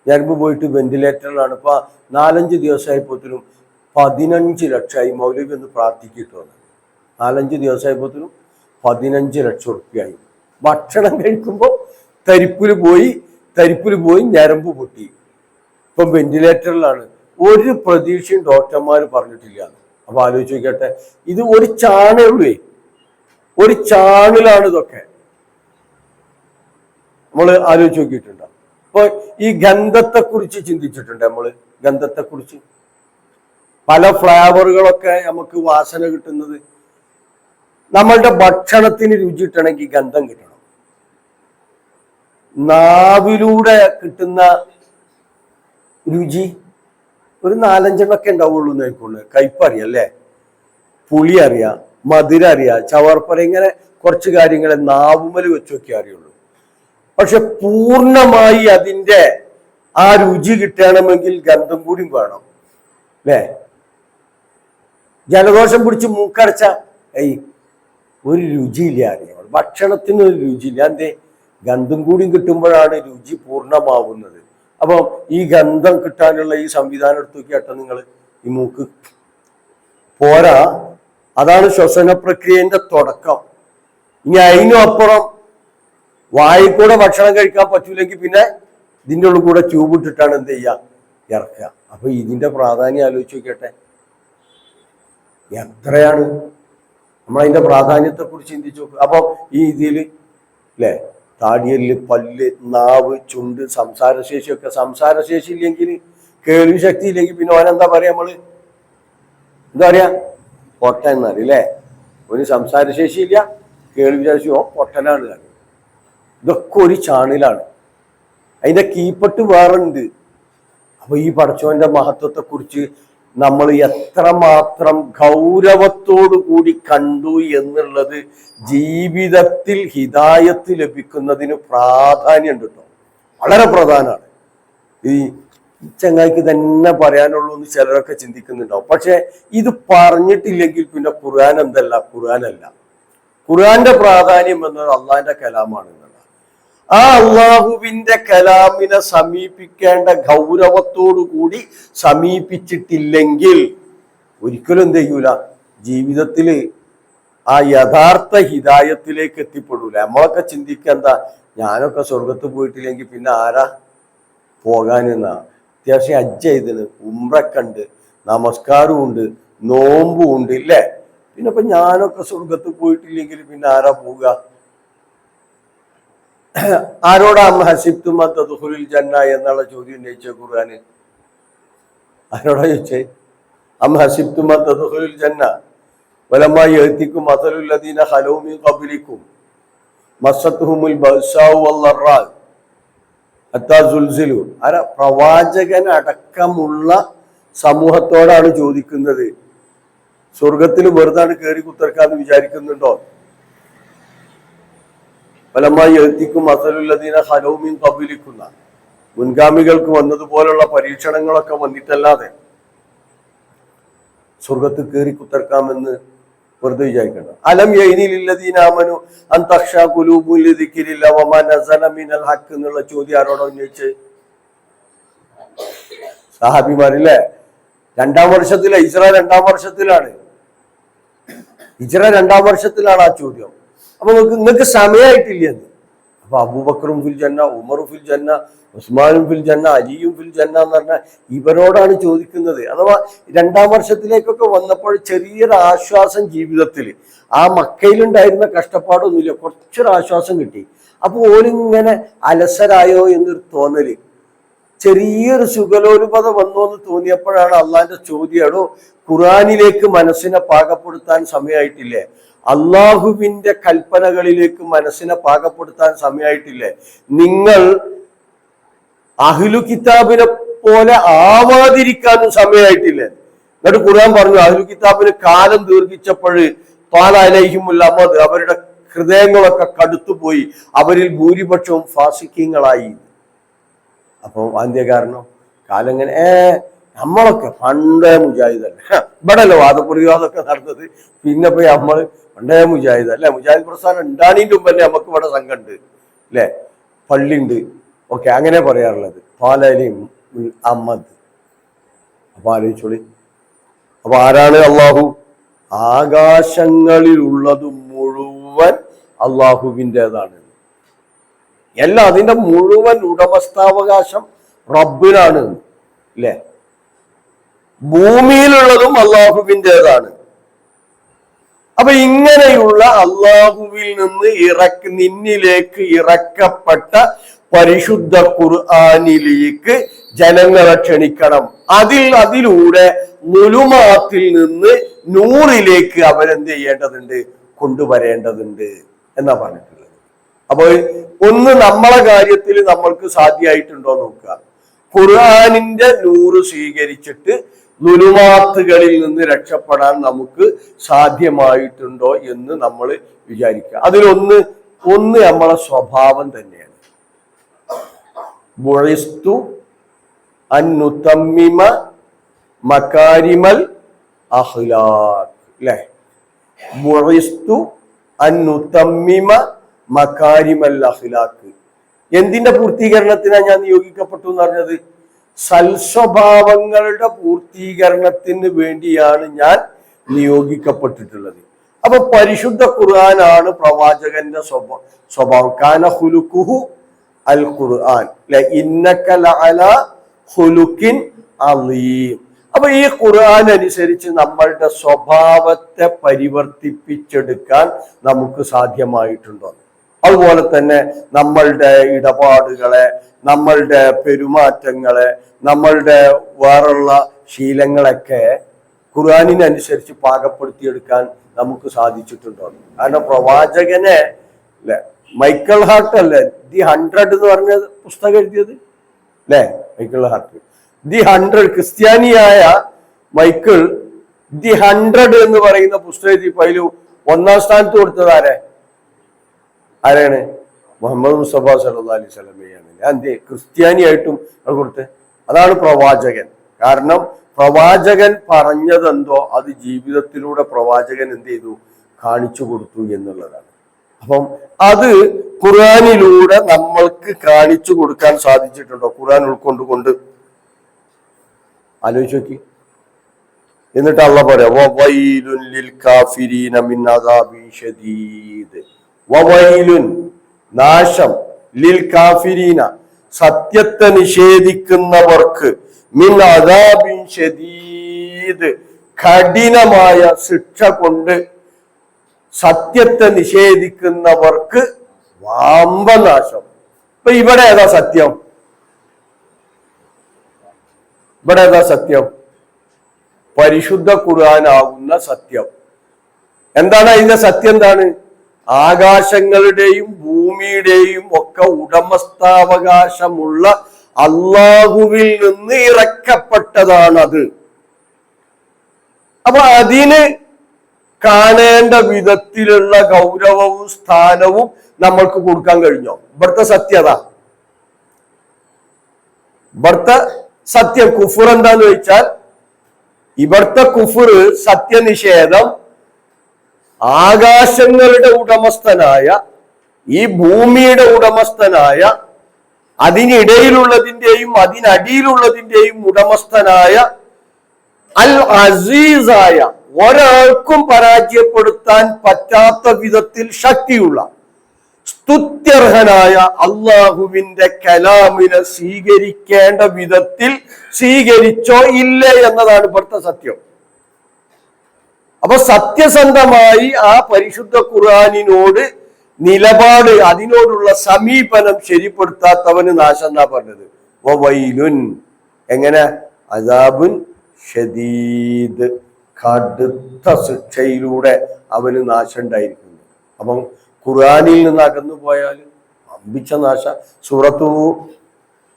ഞരമ്പ് പോയിട്ട് വെന്റിലേറ്ററിലാണ്. ഇപ്പൊ 4-5 ദിവസമായപ്പോത്തിനും 15 ലക്ഷമായി. മൗലവി ഒന്ന് പ്രാർത്ഥിക്കിട്ട് വന്നത്. 4-5 ദിവസമായപ്പോത്തിനും 15 ലക്ഷം ഉറുപ്പിയായി. ഭക്ഷണം കഴിക്കുമ്പോൾ തരിപ്പിൽ പോയി ഞരമ്പ് പൊട്ടി, ഇപ്പം വെന്റിലേറ്ററിലാണ്. ഒരു പ്രതീക്ഷയും ഡോക്ടർമാർ പറഞ്ഞിട്ടില്ല. അപ്പൊ ആലോചിച്ച് നോക്കട്ടെ, ഇത് ഒരു ചാണേ ഉള്ളൂ, ഒരു ചാണിലാണ് ഇതൊക്കെ. നമ്മൾ ആലോചിച്ച് നോക്കിയിട്ടുണ്ടോ? അപ്പൊ ഈ ഗന്ധത്തെക്കുറിച്ച് ചിന്തിച്ചിട്ടുണ്ട് നമ്മള്? ഗന്ധത്തെക്കുറിച്ച് പല ഫ്ലേവറുകളൊക്കെ നമുക്ക് വാസന കിട്ടുന്നത്, നമ്മളുടെ ഭക്ഷണത്തിന് രുചി കിട്ടണമെങ്കിൽ ഗന്ധം കിട്ടണം. നാവിലൂടെ കിട്ടുന്ന രുചി ഒരു 4-5 ഉണ്ടാവുള്ളൂ എന്ന് എനിക്കുള്ളൂ. കയ്പറിയാം അല്ലേ, പുളി അറിയാം, മധുരം അറിയാം, ചവർപ്പര, ഇങ്ങനെ കുറച്ച് കാര്യങ്ങളെ നാവുമല് വെച്ച് നോക്കിയേ അറിയുള്ളൂ. പക്ഷെ പൂർണ്ണമായി അതിൻ്റെ ആ രുചി കിട്ടണമെങ്കിൽ ഗന്ധം കൂടി വേണം അല്ലേ. ജലദോഷം പിടിച്ച് മൂക്കടച്ച ഒരു രുചിയില്ല, അറിയാം. ഭക്ഷണത്തിന് ഒരു രുചിയില്ല. എന്തേ? ഗന്ധം കൂടി കിട്ടുമ്പോഴാണ് രുചി പൂർണ്ണമാവുന്നത്. അപ്പൊ ഈ ഗന്ധം കിട്ടാനുള്ള ഈ സംവിധാനം എടുത്തു നോക്കിയാട്ടോ നിങ്ങൾ. ഈ മൂക്ക് പോരാ, അതാണ് ശ്വസന പ്രക്രിയന്റെ തുടക്കം. ഇനി അതിനും അപ്പുറം വായിക്കൂടെ ഭക്ഷണം കഴിക്കാൻ പറ്റൂലെങ്കിൽ പിന്നെ ഇതിൻ്റെ ഉള്ളിൽ കൂടെ ട്യൂബ് ഇട്ടിട്ടാണ് എന്ത് ചെയ്യുക, ഇറക്കുക. അപ്പൊ ഇതിന്റെ പ്രാധാന്യം ആലോചിച്ച് നോക്കിയട്ടെ, എത്രയാണ്. നമ്മളതിന്റെ പ്രാധാന്യത്തെ കുറിച്ച് ചിന്തിച്ചു നോക്കുക. അപ്പൊ ഈ ഇതിൽ അല്ലേ, താടിയല്, പല്ല്, നാവ്, ചുണ്ട്, സംസാരശേഷിയൊക്കെ. സംസാരശേഷി ഇല്ലെങ്കിൽ, കേൾവി ശക്തി ഇല്ലെങ്കിൽ പിന്നെ ഓനെന്താ പറയാ, നമ്മള് എന്താ പറയാ, പൊട്ട എന്നാൽ അല്ലേ. ഒരു സംസാരശേഷി ഇല്ല, കേൾവി ശേഷി, പൊട്ടനാണ്. ഇതൊക്കെ ഒരു ചാണിലാണ്. അതിന്റെ കീപ്പട്ട് വേറുണ്ട്. അപ്പൊ ഈ പടച്ചോന്റെ മഹത്വത്തെ കുറിച്ച് നമ്മൾ എത്രമാത്രം ഗൗരവത്തോടു കൂടി കണ്ടു എന്നുള്ളത് ജീവിതത്തിൽ ഹിദായത്ത് ലഭിക്കുന്നതിന് പ്രാധാന്യമുണ്ട് കേട്ടോ. വളരെ പ്രധാനമാണ്. ഈ ചങ്ങായിക്ക് തന്നെ പറയാനുള്ളൂ എന്ന് ചിലരൊക്കെ ചിന്തിക്കുന്നുണ്ടാവും. പക്ഷെ ഇത് പറഞ്ഞിട്ടില്ലെങ്കിൽ പിന്നെ ഖുർആൻ എന്തല്ല, ഖുർആനല്ല. ഖുർആന്റെ പ്രാധാന്യം എന്നത് അള്ളാഹിന്റെ കലാമാണ്. ആ അള്ളാഹുവിന്റെ കലാമിനെ സമീപിക്കേണ്ട ഗൗരവത്തോടു കൂടി സമീപിച്ചിട്ടില്ലെങ്കിൽ ഒരിക്കലും എന്ത് ചെയ്യൂല, ജീവിതത്തിൽ ആ യഥാർത്ഥ ഹിദായത്തിലേക്ക് എത്തിപ്പെടൂല. നമ്മളൊക്കെ ചിന്തിക്കുക എന്താ, ഞാനൊക്കെ സ്വർഗത്ത് പോയിട്ടില്ലെങ്കിൽ പിന്നെ ആരാ പോകാനെന്നാ. അത്യാവശ്യം ഹജ്ജ് ചെയ്തിന്, ഉംറക്കുണ്ട്, നമസ്കാരവും ഉണ്ട്, നോമ്പും ഉണ്ട് ഇല്ലേ. പിന്നെ ഇപ്പൊ ഞാനൊക്കെ സ്വർഗത്ത് പോയിട്ടില്ലെങ്കിൽ പിന്നെ ആരാ പോവുക? ആരോടാ ഹസിബ്തും അൻ തദ്ഖുലുൽ ജന്ന എന്നുള്ള ചോദ്യം ഉന്നയിച്ച ഖുർആന്? ആരോടാ ചോദിച്ചേ? അം ഹസിബ്തും അൻ തദ്ഖുലുൽ ജന്ന വലമ്മാ യഅതികും മസലുൽ ലദീന ഖലൂ മിൻ ഖബ്ലികും മസ്സത്തുഹുമുൽ ബഅ്സാഉ വല്ലറാ ഹത്താ സുൽസിലു. ആരാ? പ്രവാചകൻ അടക്കമുള്ള സമൂഹത്തോടാണ് ചോദിക്കുന്നത്. സ്വർഗത്തിൽ വെറുതാണ് കയറി കുത്തിറക്കാന്ന് വിചാരിക്കുന്നുണ്ടോ? ഫലമായി എത്തിക്കും അസലുല്ലദീന ഖലൂ മിൻ ഖബ്ലികും, മുൻഗാമികൾക്ക് വന്നതുപോലുള്ള പരീക്ഷണങ്ങളൊക്കെ വന്നിട്ടല്ലാതെ സ്വർഗത്ത് കയറി കുത്തിറക്കാമെന്ന് വെറുതെ വിചാരിക്കണം. അലം യഅനി ലില്ലദീന ആമനു അൻ തഖ്ശാ ഖുലൂബുഹും ലിദിക്രില്ലാഹി വമാ നസല മിനൽ ഹഖ് എന്നുള്ള ചോദ്യം ആരോടോ ഉന്നയിച്ച്? സഹാബിമാരില്ലേ. 2-ാം വർഷത്തിലെ ഹിജ്റ 2-ാം വർഷത്തിലാണ്. ഹിജ്റ 2-ാം വർഷത്തിലാണ് ആ ചോദ്യം. അപ്പൊ നിങ്ങൾക്ക് സമയമായിട്ടില്ലെന്ന്. അപ്പൊ അബൂബക്കറും ഫിൽ ജന്ന, ഉമറും ഫിൽ ജന്ന, ഉസ്മാനും ഫിൽ ജന്ന, അലിയും ഫിൽ ജന്ന എന്ന് പറഞ്ഞാൽ ഇവരോടാണ് ചോദിക്കുന്നത്. അഥവാ 2-ാം വർഷത്തിലേക്കൊക്കെ വന്നപ്പോൾ ചെറിയൊരു ആശ്വാസം ജീവിതത്തിൽ. ആ മക്കയിലുണ്ടായിരുന്ന കഷ്ടപ്പാടൊന്നുമില്ല, കുറച്ചൊരു ആശ്വാസം കിട്ടി. അപ്പൊ ഓരിങ്ങനെ അലസരായോ എന്നൊരു തോന്നല്, ചെറിയൊരു സുഖലോലുപത വന്നു എന്ന് തോന്നിയപ്പോഴാണ് അള്ളാന്റെ ചോദ്യാടോ, ഖുർആനിലേക്ക് മനസ്സിനെ പാകപ്പെടുത്താൻ സമയമായിട്ടില്ലേ? അള്ളാഹുവിന്റെ കൽപ്പനകളിലേക്ക് മനസ്സിനെ പാകപ്പെടുത്താൻ സമയമായിട്ടില്ലേ? നിങ്ങൾ അഹ്ലു കിതാബിനെ പോലെ ആവാതിരിക്കാനും സമയമായിട്ടില്ലേ? എന്നിട്ട് ഖുർആൻ പറഞ്ഞു, അഹ്ലു കിതാബിന് കാലം ദീർഘിച്ചപ്പോൾ ത്വാല അലൈഹിമുൽ അമദ്, അവരുടെ ഹൃദയങ്ങളൊക്കെ കടുത്തുപോയി, അവരിൽ ഭൂരിപക്ഷവും ഫാസിഖീങ്ങളായി. അപ്പം അതിന്റെ കാരണം കാലം ഇങ്ങനെ നമ്മളൊക്കെ പണ്ടേ മുജാഹിദല്ല. ഇവിടെയല്ലോ വാദപ്രതിവാദമൊക്കെ നടന്നത്. പിന്നെ പോയി നമ്മൾ പണ്ടേ മുജാഹിദ് അല്ലെ, മുജാഹിദ് പ്രസ്ഥാനം ഉണ്ടാണീൻ്റെ മുമ്പ് തന്നെ നമുക്ക് ഇവിടെ സംഘമുണ്ട് അല്ലെ, പള്ളിയുണ്ട്, ഓക്കെ, അങ്ങനെ പറയാറുള്ളത്. പാലയും അഹമ്മദ്. അപ്പൊ ആലോചിച്ചോളി. അപ്പൊ ആരാണ് അള്ളാഹു? ആകാശങ്ങളിലുള്ളത് മുഴുവൻ അള്ളാഹുവിൻ്റെതാണ്. എല്ലാം അതിന്റെ മുഴുവൻ ഉടമസ്ഥാവകാശം റബ്ബിനാണ് അല്ലേ. ഭൂമിയിലുള്ളതും അള്ളാഹുവിൻ്റെതാണ്. അപ്പൊ ഇങ്ങനെയുള്ള അള്ളാഹുവിൽ നിന്ന് നിന്നിലേക്ക് ഇറക്കപ്പെട്ട പരിശുദ്ധ ഖുർആനിലേക്ക് ജനങ്ങളെ ക്ഷണിക്കണം. അതിലൂടെ നുലുമാത്തിൽ നിന്ന് നൂറിലേക്ക് അവരെന്ത് ചെയ്യേണ്ടതുണ്ട്? കൊണ്ടുവരേണ്ടതുണ്ട് എന്നാ പറഞ്ഞിട്ടുള്ളത്. അപ്പോൾ ഒന്ന് നമ്മളെ കാര്യത്തിൽ നമ്മൾക്ക് സാധ്യമായിട്ടുണ്ടോ നോക്കുക. ഖുർആനിന്റെ നൂറ് സ്വീകരിച്ചിട്ട് നുലുമാത്തുകളിൽ നിന്ന് രക്ഷപ്പെടാൻ നമുക്ക് സാധ്യമായിട്ടുണ്ടോ എന്ന് നമ്മൾ വിചാരിക്കുക. അതിലൊന്ന് നമ്മളെ സ്വഭാവം തന്നെയാണ്. ബുഇസ്തു അൻ നുതമ്മിമ മകാരിമൽ അഖ്ലാഖ്, അല്ലേ? ബുഇസ്തു അൻ നുതമ്മിമ മകാരിമൽ അഖ്ലാഖ്. എന്തിന്റെ പൂർത്തീകരണത്തിനാണ് ഞാൻ നിയോഗിക്കപ്പെട്ടു എന്ന് പറഞ്ഞത്? സൽസ്വഭാവങ്ങളുടെ പൂർത്തീകരണത്തിന് വേണ്ടിയാണ് ഞാൻ നിയോഗിക്കപ്പെട്ടിട്ടുള്ളത്. അപ്പൊ പരിശുദ്ധ ഖുർആനാണ് പ്രവാചകന്റെ സ്വഭാവം. കാന ഖുലുഖുഹു അൽ ഖുർആൻ ഇന്നക ലഅലാ ഖുലുഖിൻ അളീം. അപ്പൊ ഈ ഖുർആൻ അനുസരിച്ച് നമ്മളുടെ സ്വഭാവത്തെ പരിവർത്തിപ്പിച്ചെടുക്കാൻ നമുക്ക് സാധ്യമായിട്ടുണ്ടോ? അതുപോലെ തന്നെ നമ്മളുടെ ഇടപാടുകളെ, നമ്മളുടെ പെരുമാറ്റങ്ങളെ, നമ്മളുടെ വേറുള്ള ശീലങ്ങളൊക്കെ ഖുർആനിനനുസരിച്ച് പാകപ്പെടുത്തിയെടുക്കാൻ നമുക്ക് സാധിച്ചിട്ടുണ്ടോ? കാരണം പ്രവാചകനെ അല്ലെ, മൈക്കിൾ ഹാർട്ട് അല്ലേ ദി 100 എന്ന് പറഞ്ഞ പുസ്തകം എഴുതിയത് അല്ലെ? മൈക്കിൾ ഹാർട്ട് ദി 100, ക്രിസ്ത്യാനിയായ മൈക്കിൾ ദി 100 എന്ന് പറയുന്ന പുസ്തകം എഴുതി. അതിൽ 1ാം സ്ഥാനത്ത് കൊടുത്തത് ആരാണ്? മുഹമ്മദ് മുസ്തഫ സല്ലല്ലാഹു അലൈഹി വസല്ലമയാണ്. അതെ, ക്രിസ്ത്യാനിയായിട്ടും അത് കൊടുത്ത്. അതാണ് പ്രവാചകൻ. കാരണം പ്രവാചകൻ പറഞ്ഞതെന്തോ അത് ജീവിതത്തിലൂടെ പ്രവാചകൻ എന്ത് ചെയ്തു? കാണിച്ചു കൊടുത്തു എന്നുള്ളതാണ്. അപ്പം അത് ഖുർആനിലൂടെ നമ്മൾക്ക് കാണിച്ചു കൊടുക്കാൻ സാധിച്ചിട്ടുണ്ടോ? ഖുർആൻ ഉൾക്കൊണ്ടുകൊണ്ട് ആലോചിച്ച് നോക്കി. എന്നിട്ട് അല്ലാഹു പറയാ വവൈലുൻ ലിൽ കാഫിരീന മിൻ അദാബിൻ ശദീദ്. വവൈലുൻ, നാശം, ലിൽ കാഫിരീന, സത്യത്തെ നിഷേധിക്കുന്നവർക്ക്, മിൻ അദാബിൻ ശദീദ്, കഠിനമായ ശിക്ഷ കൊണ്ട് സത്യത്തെ നിഷേധിക്കുന്നവർക്ക് വമ്പ നാശം. ഇപ്പൊ ഇവിടെ ഏതാ സത്യം? ഇവിടെ ഏതാ സത്യം? പരിശുദ്ധ ഖുർആനാകുന്ന സത്യം. എന്താണ് അതിന്റെ സത്യം? എന്താണ്? ആകാശങ്ങളുടെയും ഭൂമിയുടെയും ഒക്കെ ഉടമസ്ഥാവകാശമുള്ള അള്ളാഹുവിൽ നിന്ന് ഇറക്കപ്പെട്ടതാണത്. അപ്പൊ അതിന് കാണേണ്ട വിധത്തിലുള്ള ഗൗരവവും സ്ഥാനവും നമ്മൾക്ക് കൊടുക്കാൻ കഴിഞ്ഞോ? ഇവിടുത്തെ സത്യത, ഇവിടുത്തെ സത്യം കുഫർ എന്താന്ന് ചോദിച്ചാൽ, ഇവിടുത്തെ കുഫർ സത്യനിഷേധം ആകാശങ്ങളുടെ ഉടമസ്ഥനായ, ഈ ഭൂമിയുടെ ഉടമസ്ഥനായ, അതിനിടയിലുള്ളതിന്റെയും അതിനടിയിലുള്ളതിന്റെയും ഉടമസ്ഥനായ, അൽ അസീസായ, ഒരാൾക്കും പരാജയപ്പെടുത്താൻ പറ്റാത്ത വിധത്തിൽ ശക്തിയുള്ള, സ്തുത്യർഹനായ അള്ളാഹുവിന്റെ കലാമിനെ സ്വീകരിക്കേണ്ട വിധത്തിൽ സ്വീകരിച്ചോ ഇല്ലേ എന്നതാണ് ഇവിടുത്തെ സത്യം. അപ്പൊ സത്യസന്ധമായി ആ പരിശുദ്ധ ഖുർആനിനോട് നിലപാട്, അതിനോടുള്ള സമീപനം ശരിപ്പെടുത്താത്തവന് നാശം എന്നാ പറഞ്ഞത്. വവൈലുൻ, എങ്ങനെ? അദാബുൻ ഷദീദ്, കടുത്ത ശിക്ഷയിലൂടെ അവന് നാശം ഉണ്ടായിരിക്കുന്നു. അപ്പം ഖുർആനിൽ നിന്ന് അകന്നു പോയാൽ അമ്പിച്ച നാശ. സൂറത്തു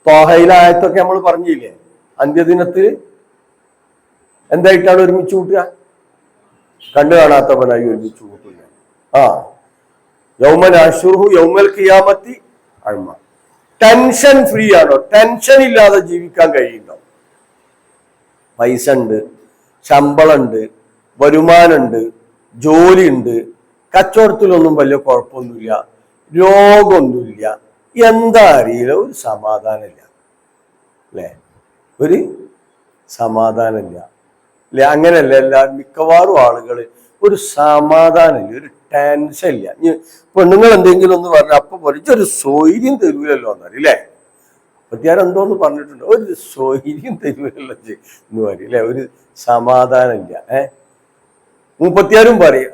ത്വാഹയിലായത്തൊക്കെ നമ്മൾ പറഞ്ഞില്ലേ, അന്ത്യദിനത്തിൽ എന്തായിട്ടാണ് ഒരുമിച്ച് കൂട്ടുക? കണ്ടു കാണാത്തവനായി ഒരുമിച്ച് കൂട്ടുക. യൗമൻ അശ്റുഹു യൗമൽ ഖിയാമത്തി അഴ്മ. ടെൻഷൻ ഫ്രീ ആണോ? ടെൻഷൻ ഇല്ലാതെ ജീവിക്കാൻ കഴിയുണ്ടോ? പൈസ ഉണ്ട്, ശമ്പളമുണ്ട്, വരുമാനമുണ്ട്, ജോലിയുണ്ട്, കച്ചവടത്തിലൊന്നും വലിയ കുഴപ്പമൊന്നുമില്ല, രോഗമൊന്നുമില്ല, എന്താ അറിയില്ല, ഒരു സമാധാനമില്ല അല്ലേ? ഒരു സമാധാനമില്ല അല്ലെ? അങ്ങനെയല്ല എല്ലാവരും, മിക്കവാറും ആളുകൾ ഒരു സമാധാനമില്ല, ഒരു ടെൻഷൻ ഇല്ല. പെണ്ണുങ്ങൾ എന്തെങ്കിലും ഒന്ന് പറഞ്ഞാൽ അപ്പൊ പറയും ഒരു സ്വൈര്യം തരൂലല്ലോ എന്നറിയില്ലേ? പത്തിയാരെന്തോന്ന് പറഞ്ഞിട്ടുണ്ട്, ഒരു സ്വൈര്യം തരൂലല്ലോ എന്ന് പറയും അല്ലെ? ഒരു സമാധാനമില്ല. മുപ്പത്തിയാരും പറയും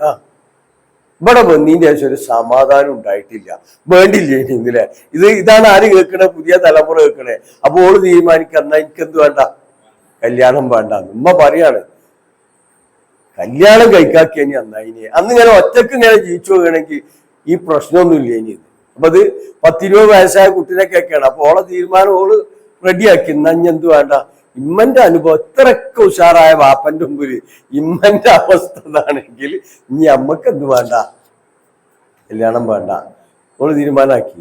ഇവിടെ വന്നതിന്റെ ശേഷം ഒരു സമാധാനം ഉണ്ടായിട്ടില്ല, വേണ്ടില്ലേ ഇല്ലേ? ഇതാണ് ആര് കേൾക്കണേ? പുതിയ തലമുറ കേൾക്കണേ. അപ്പോൾ ഓള് തീരുമാനിക്കുക, എന്നാ എനിക്കെന്ത് വേണ്ട, കല്യാണം വേണ്ട. ഉമ്മ പറയാണ് കല്യാണം കഴിക്കാക്കി ഇനി അന്നായിനി. അന്ന് ഇങ്ങനെ ഒറ്റക്ക് ഇങ്ങനെ ജീവിച്ചു പോകണമെങ്കിൽ ഈ പ്രശ്നമൊന്നുമില്ല ഇനി. അപ്പൊ അത് 10-20 വയസ്സായ കുട്ടീനെ കേൾക്കുകയാണ്. അപ്പൊ ഓളെ തീരുമാനം ഓള് റെഡിയാക്കി, നഞ്ഞെന്ത് വേണ്ട. ഇമ്മന്റെ അനുഭവം എത്രയൊക്കെ ഉഷാറായ വാപ്പന്റെ മുമ്പിൽ ഇമ്മന്റെ അവസ്ഥ ഇതാണെങ്കിൽ ഇനി അമ്മക്ക് എന്ത് വേണ്ട, കല്യാണം വേണ്ട. ഓള് തീരുമാനമാക്കി.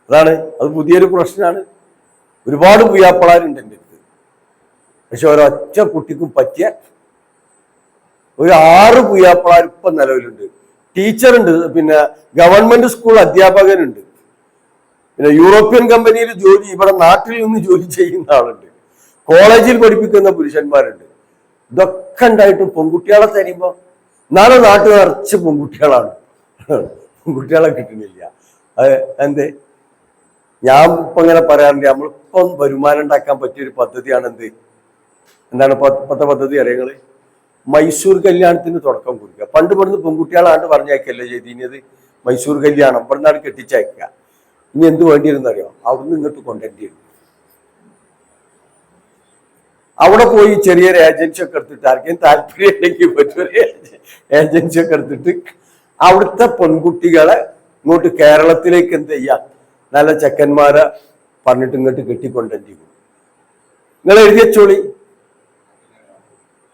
അതാണ്, അത് പുതിയൊരു പ്രശ്നമാണ്. ഒരുപാട് പുയ്യാപ്പളാരുണ്ട് എൻ്റെ അടുത്ത്. പക്ഷെ ഒരൊറ്റ കുട്ടിക്കും പറ്റിയ ഒരു 6 പുയ്യാപ്പളാർ ഇപ്പം നിലവിലുണ്ട്. ടീച്ചറുണ്ട്, പിന്നെ ഗവൺമെന്റ് സ്കൂൾ അധ്യാപകനുണ്ട്, പിന്നെ യൂറോപ്യൻ കമ്പനിയിൽ ജോലി, ഇവിടെ നാട്ടിൽ നിന്ന് ജോലി ചെയ്യുന്ന ആളുണ്ട്, കോളേജിൽ പഠിപ്പിക്കുന്ന പുരുഷന്മാരുണ്ട്. ഇതൊക്കെ ഉണ്ടായിട്ടും പെൺകുട്ടികളെ തരുമ്പോ നാളെ നാട്ടിൽ നിറച്ച് പെൺകുട്ടികളാണ്, പെൺകുട്ടികളെ കിട്ടുന്നില്ല. അത് എന്തേ? ഞാൻ ഇപ്പൊ ഇങ്ങനെ പറയാറുണ്ട്, നമ്മളിപ്പം വരുമാനം ഉണ്ടാക്കാൻ പറ്റിയൊരു പദ്ധതിയാണ് എന്താണ് ഇപ്പത്തെ പദ്ധതി അറിയങ്ങള്? മൈസൂർ കല്യാണത്തിന് തുടക്കം കുറിക്കുക. പണ്ട് ഇവിടുന്ന് പെൺകുട്ടികളാണ്ട് പറഞ്ഞയക്കല്ലേ ചെയ്തിരുന്നത്, മൈസൂർ കല്യാണം ഇവിടുന്നാണ് കെട്ടിച്ചയക്കുക. ഇനി എന്ത് വേണ്ടിയിരുന്നറിയോ? അവിടുന്ന് ഇങ്ങോട്ട് കൊണ്ടുവരേണ്ടി. അവിടെ പോയി ചെറിയൊരു ഏജൻസി ഒക്കെ എടുത്തിട്ട്, ആർക്കും താല്പര്യം ഉണ്ടെങ്കിൽ പറ്റൊരു ഏജൻസി ഒക്കെ എടുത്തിട്ട് അവിടുത്തെ പെൺകുട്ടികളെ ഇങ്ങോട്ട് കേരളത്തിലേക്ക് എന്ത് ചെയ്യാം, നല്ല ചെക്കന്മാരെ പറഞ്ഞിട്ട് ഇങ്ങോട്ട് കെട്ടിക്കൊണ്ടിരിക്കും. നിങ്ങൾ എഴുതിയച്ചോളി,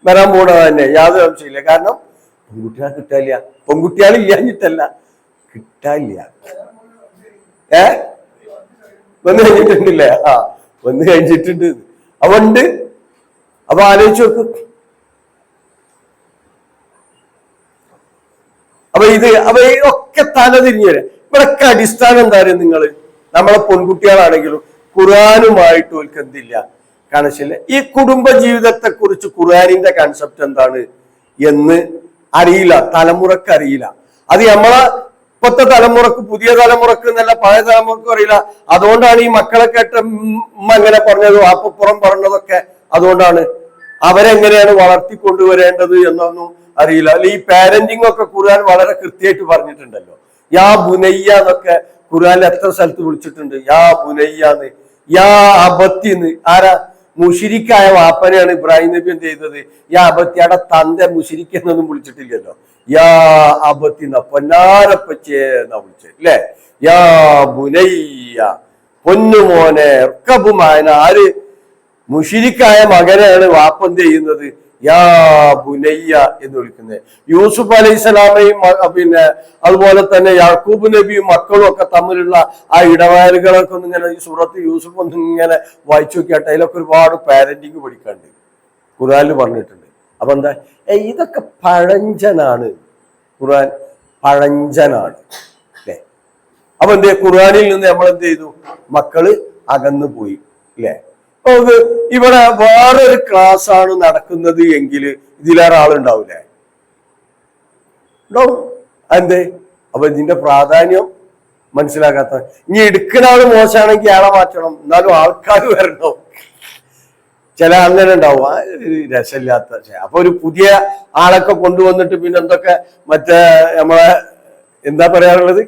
വരാൻ പോണത് തന്നെ, യാതൊരു സംശയമില്ല. കാരണം പെൺകുട്ടികളെ കിട്ടാനില്ല, പെൺകുട്ടികളില്ലാഞ്ഞിട്ടല്ല, കിട്ടാനില്ല. വന്ന് കഴിഞ്ഞിട്ടുണ്ടല്ലേ? വന്ന് കഴിഞ്ഞിട്ടുണ്ട്. അതുകൊണ്ട് അപ്പൊ ആലോചിച്ച് നോക്ക്. അപ്പൊ ഇതൊക്കെ തലതിരിഞ്ഞു വരെ. ഇവിടൊക്കെ അടിസ്ഥാനം എന്താ പറയുക? നിങ്ങള് നമ്മളെ പെൺകുട്ടികളാണെങ്കിലും ഖുർആനുമായിട്ട് ഓൽക്ക് എന്തില്ല, കണക്ഷൻ. ഈ കുടുംബ ജീവിതത്തെ കുറിച്ച് ഖുർആനിന്റെ കൺസെപ്റ്റ് എന്താണ് എന്ന് അറിയില്ല, തലമുറക്ക് അറിയില്ല. അത് നമ്മളെ ഇപ്പത്തെ തലമുറക്ക്, പുതിയ തലമുറക്ക് എന്നല്ല പഴയ തലമുറക്കും അറിയില്ല. അതുകൊണ്ടാണ് ഈ മക്കളെ കേട്ട ഉമ്മ എങ്ങനെ പറഞ്ഞത്, വാപ്പപ്പുറം പറഞ്ഞതൊക്കെ അതുകൊണ്ടാണ്. അവരെങ്ങനെയാണ് വളർത്തിക്കൊണ്ടുവരേണ്ടത് എന്നൊന്നും അറിയില്ല. അല്ലെ ഈ പാരന്റിങ് ഒക്കെ ഖുർആൻ വളരെ കൃത്യമായിട്ട് പറഞ്ഞിട്ടുണ്ടല്ലോ. യാ ബുനയ്യ എന്നൊക്കെ ഖുർആനിൽ എത്ര സ്ഥലത്ത് വിളിച്ചിട്ടുണ്ട്, യാ ബുനയ്യാന്ന്, യാ അബത്തിന്ന്. ആരാ? മുഷിരിക്കായ വാപ്പനെയാണ് ഇബ്രാഹിം നബി എന്ത് ചെയ്തത്? യാ അബത്തി. അവിടെ തന്റെ മുഷിരിക്ക് എന്നൊന്നും വിളിച്ചിട്ടില്ലല്ലോ, യാ അബത്തി എന്ന പൊന്നാരപ്പച്ചേന്നാ വിളിച്ചത് അല്ലേ? യാ ബുനയ്യ, പൊന്നുമോനെ. ർക്കബുമാന. ആര്? മുഷിരിക്കായ മകനെയാണ് വാപ്പ എന്ത് ചെയ്യുന്നത്? യാ ബുനയ്യ എന്ന് വിളിക്കുന്നത്. യൂസുഫ് അലൈഹിസ്സലാമയും പിന്നെ അതുപോലെ തന്നെ യാക്കൂബ് നബിയും മക്കളും ഒക്കെ തമ്മിലുള്ള ആ ഇടവയലുകളൊക്കെ ഒന്ന് ഇങ്ങനെ ഈ സൂറത്ത് യൂസുഫ് ഒന്ന് ഇങ്ങനെ വായിച്ചു നോക്കിയാട്ടെ, അതിലൊക്കെ ഒരുപാട് പാരന്റിങ് പഠിക്കാണ്ട് ഖുർആനിൽ പറഞ്ഞിട്ടുണ്ട്. അപ്പൊ എന്താ, ഇതൊക്കെ പഴഞ്ചനാണ്, ഖുർആൻ പഴഞ്ചനാണ് അല്ലെ? അപ്പൊ എന്തേ, ഖുർആനിൽ നിന്ന് നമ്മൾ എന്ത് ചെയ്തു? മക്കള് അകന്നു പോയി അല്ലെ? ഇവിടെ വേറൊരു ക്ലാസ് ആണ് നടക്കുന്നത് എങ്കിൽ ഇതിലേറെ ആളുണ്ടാവൂലേ? ഉണ്ടാവും. എന്തേ? അപ്പൊ ഇതിന്റെ പ്രാധാന്യം മനസ്സിലാക്കാത്ത. ഇനി എടുക്കുന്ന ആള് മോശമാണെങ്കിൽ ആളെ മാറ്റണം, എന്നാലും ആൾക്കാർ വരണം. ചില അങ്ങനെ ഉണ്ടാവും, ആ രസമില്ലാത്ത. അപ്പൊ ഒരു പുതിയ ആളൊക്കെ കൊണ്ടുവന്നിട്ട് പിന്നെ എന്തൊക്കെ മറ്റേ നമ്മളെ എന്താ പറയാറുള്ളത്,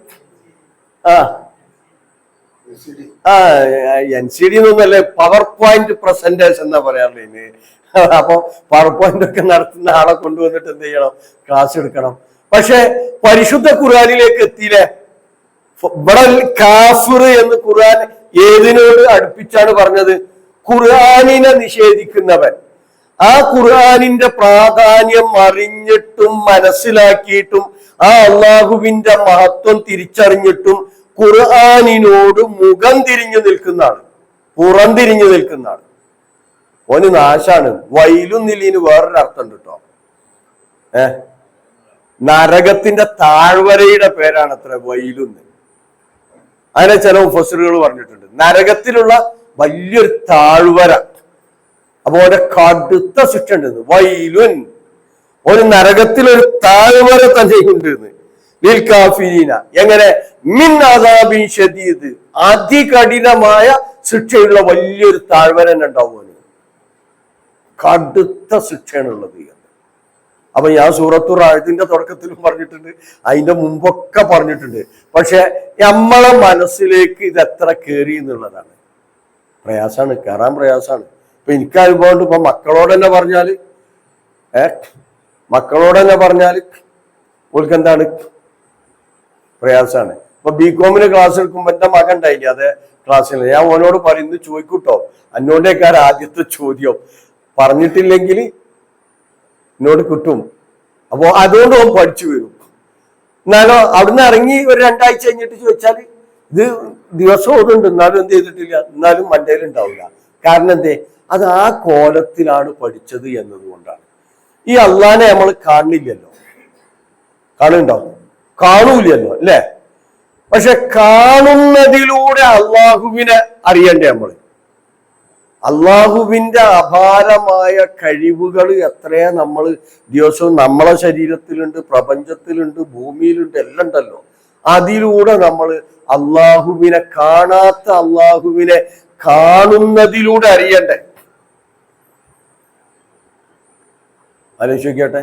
NCD എന്നൊന്നല്ലേ, പവർ പോയിന്റ് പ്രസന്റേഷൻ എന്നാ പറയാറുള്ളത്. അപ്പൊ പവർ പോയിന്റ് ഒക്കെ നടത്തുന്ന ആളെ കൊണ്ടുവന്നിട്ട് എന്ത് ചെയ്യണം? ക്ലാസ് എടുക്കണം. പക്ഷെ പരിശുദ്ധ ഖുർആനിലേക്ക് എത്തിയില്ലേ? ഇവിടെ കാഫിർ എന്ന് ഖുർആൻ ഏതിനോട് അടുപ്പിച്ചാണ് പറഞ്ഞത്? ഖുർആനിനെ നിഷേധിക്കുന്നവൻ. ആ ഖുർആനിന്റെ പ്രാധാന്യം അറിഞ്ഞിട്ടും മനസ്സിലാക്കിയിട്ടും ആ അള്ളാഹുവിന്റെ മഹത്വം തിരിച്ചറിഞ്ഞിട്ടും ഖുർആനിനോട് മുഖം തിരിഞ്ഞു നിൽക്കുന്നതാണ്, പുറംതിരിഞ്ഞു നിൽക്കുന്നതാണ്. ഓന് നാശാണ്. വൈലും നിലീന് വേറൊരു അർത്ഥം ഉണ്ട് കേട്ടോ. നരകത്തിന്റെ താഴ്വരയുടെ പേരാണ് അത്ര വൈലുന്ന്. അങ്ങനെ ചില മുഫസ്സിറുകൾ പറഞ്ഞിട്ടുണ്ട്. നരകത്തിലുള്ള വലിയൊരു താഴ്വര. അപ്പൊ ഓന്റെ കടുത്ത ശിക്ഷ ഉണ്ടെന്ന്. വൈലുൻ, ഒരു നരകത്തിലൊരു താഴ്വര തന്നെ ഉണ്ടെന്ന്. ലിൽകാഫിരീന. എങ്ങനെ? മിൻ അദാബിൻ ശദീദ്, അതികഠിനമായ ശിക്ഷയുള്ള വലിയൊരു താഴ്വര തന്നെ ഉണ്ടാവും. കടുത്ത ശിക്ഷയാണുള്ളത്. അപ്പൊ ഞാൻ സൂറത്തു റാഅദിന്റെ തുടക്കത്തിലും പറഞ്ഞിട്ടുണ്ട്, അതിന്റെ മുമ്പൊക്കെ പറഞ്ഞിട്ടുണ്ട്. പക്ഷെ നമ്മളെ മനസ്സിലേക്ക് ഇത് എത്ര കയറി എന്നുള്ളതാണ് പ്രയാസാണ്, കയറാൻ പ്രയാസാണ്. ഇപ്പൊ എനിക്ക് അനുഭവമുണ്ട്. ഇപ്പൊ മക്കളോട് തന്നെ പറഞ്ഞാല് ഓൾക്ക് എന്താണ് പ്രയാസാണ്. ഇപ്പൊ ബികോമിന് ക്ലാസ് എടുക്കുമ്പോ എന്റെ മകൻ ഉണ്ടായില്ല അതേ ക്ലാസ്സിൽ. ഞാൻ ഓനോട് പറയുന്നത് ചോദിക്കൂട്ടോ, എന്നോടേക്കാർ ആദ്യത്തെ ചോദ്യം പറഞ്ഞിട്ടില്ലെങ്കിൽ എന്നോട് കിട്ടും. അപ്പോ അതുകൊണ്ട് ഓൻ പഠിച്ചു വരും. എന്നാലോ അവിടുന്ന് ഇറങ്ങി ഒരു 2 ആഴ്ച കഴിഞ്ഞിട്ട് ചോദിച്ചാല് ഇത് ദിവസം ഓതുണ്ട്, എന്നാലും എന്ത് ചെയ്തിട്ടില്ല, എന്നാലും മണ്ടയിൽ ഉണ്ടാവില്ല. കാരണം എന്തേ? അത് ആ കോലത്തിലാണ് പഠിച്ചത് എന്നതുകൊണ്ടാണ്. ഈ അള്ളാനെ നമ്മൾ കാണുന്നില്ലല്ലോ. കാണുന്നുണ്ടോ? കാണൂലല്ലോ അല്ലേ? പക്ഷെ കാണുന്നതിലൂടെ അള്ളാഹുവിനെ അറിയണ്ടേ നമ്മൾ? അള്ളാഹുവിന്റെ അപാരമായ കഴിവുകൾ എത്രയാ നമ്മൾ ദിവസവും നമ്മളെ ശരീരത്തിലുണ്ട്, പ്രപഞ്ചത്തിലുണ്ട്, ഭൂമിയിലുണ്ട്, എല്ലാം ഉണ്ടല്ലോ. അതിലൂടെ നമ്മൾ അള്ളാഹുവിനെ കാണാത്ത അള്ളാഹുവിനെ കാണുന്നതിലൂടെ അറിയണ്ടേ? ആലോചിക്കട്ടെ.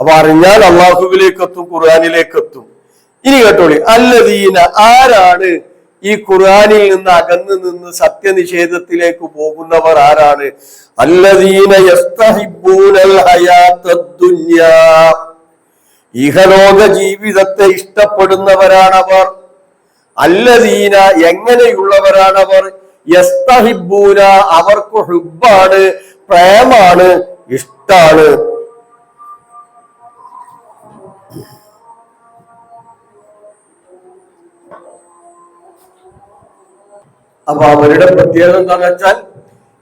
അപ്പൊ അറിഞ്ഞാൽ അള്ളാഹുവിലേക്ക് എത്തും, ഖുർആനിലേക്ക് എത്തും. ഇനി കേട്ടോളി, അല്ലദീന, ആരാണ് ഈ ഖുർആനിൽ നിന്ന് അകന്നു നിന്ന് സത്യനിഷേധത്തിലേക്ക് പോകുന്നവർ? ആരാണ്? അല്ലദീന യസ്തഹിബ്ബൂനൽ ഹയാത്തദ് ദുനിയാ, ഇഹലോക ജീവിതത്തെ ഇഷ്ടപ്പെടുന്നവരാണവർ. അല്ലദീന, എങ്ങനെയുള്ളവരാണവർ? യസ്തഹിബ്ബൂന, അവർക്ക് ഹുബ്ബാണ്, പ്രേമാണ്, ഇഷ്ടാണ്. അപ്പൊ അവരുടെ പ്രത്യേകത എന്താന്ന് വെച്ചാൽ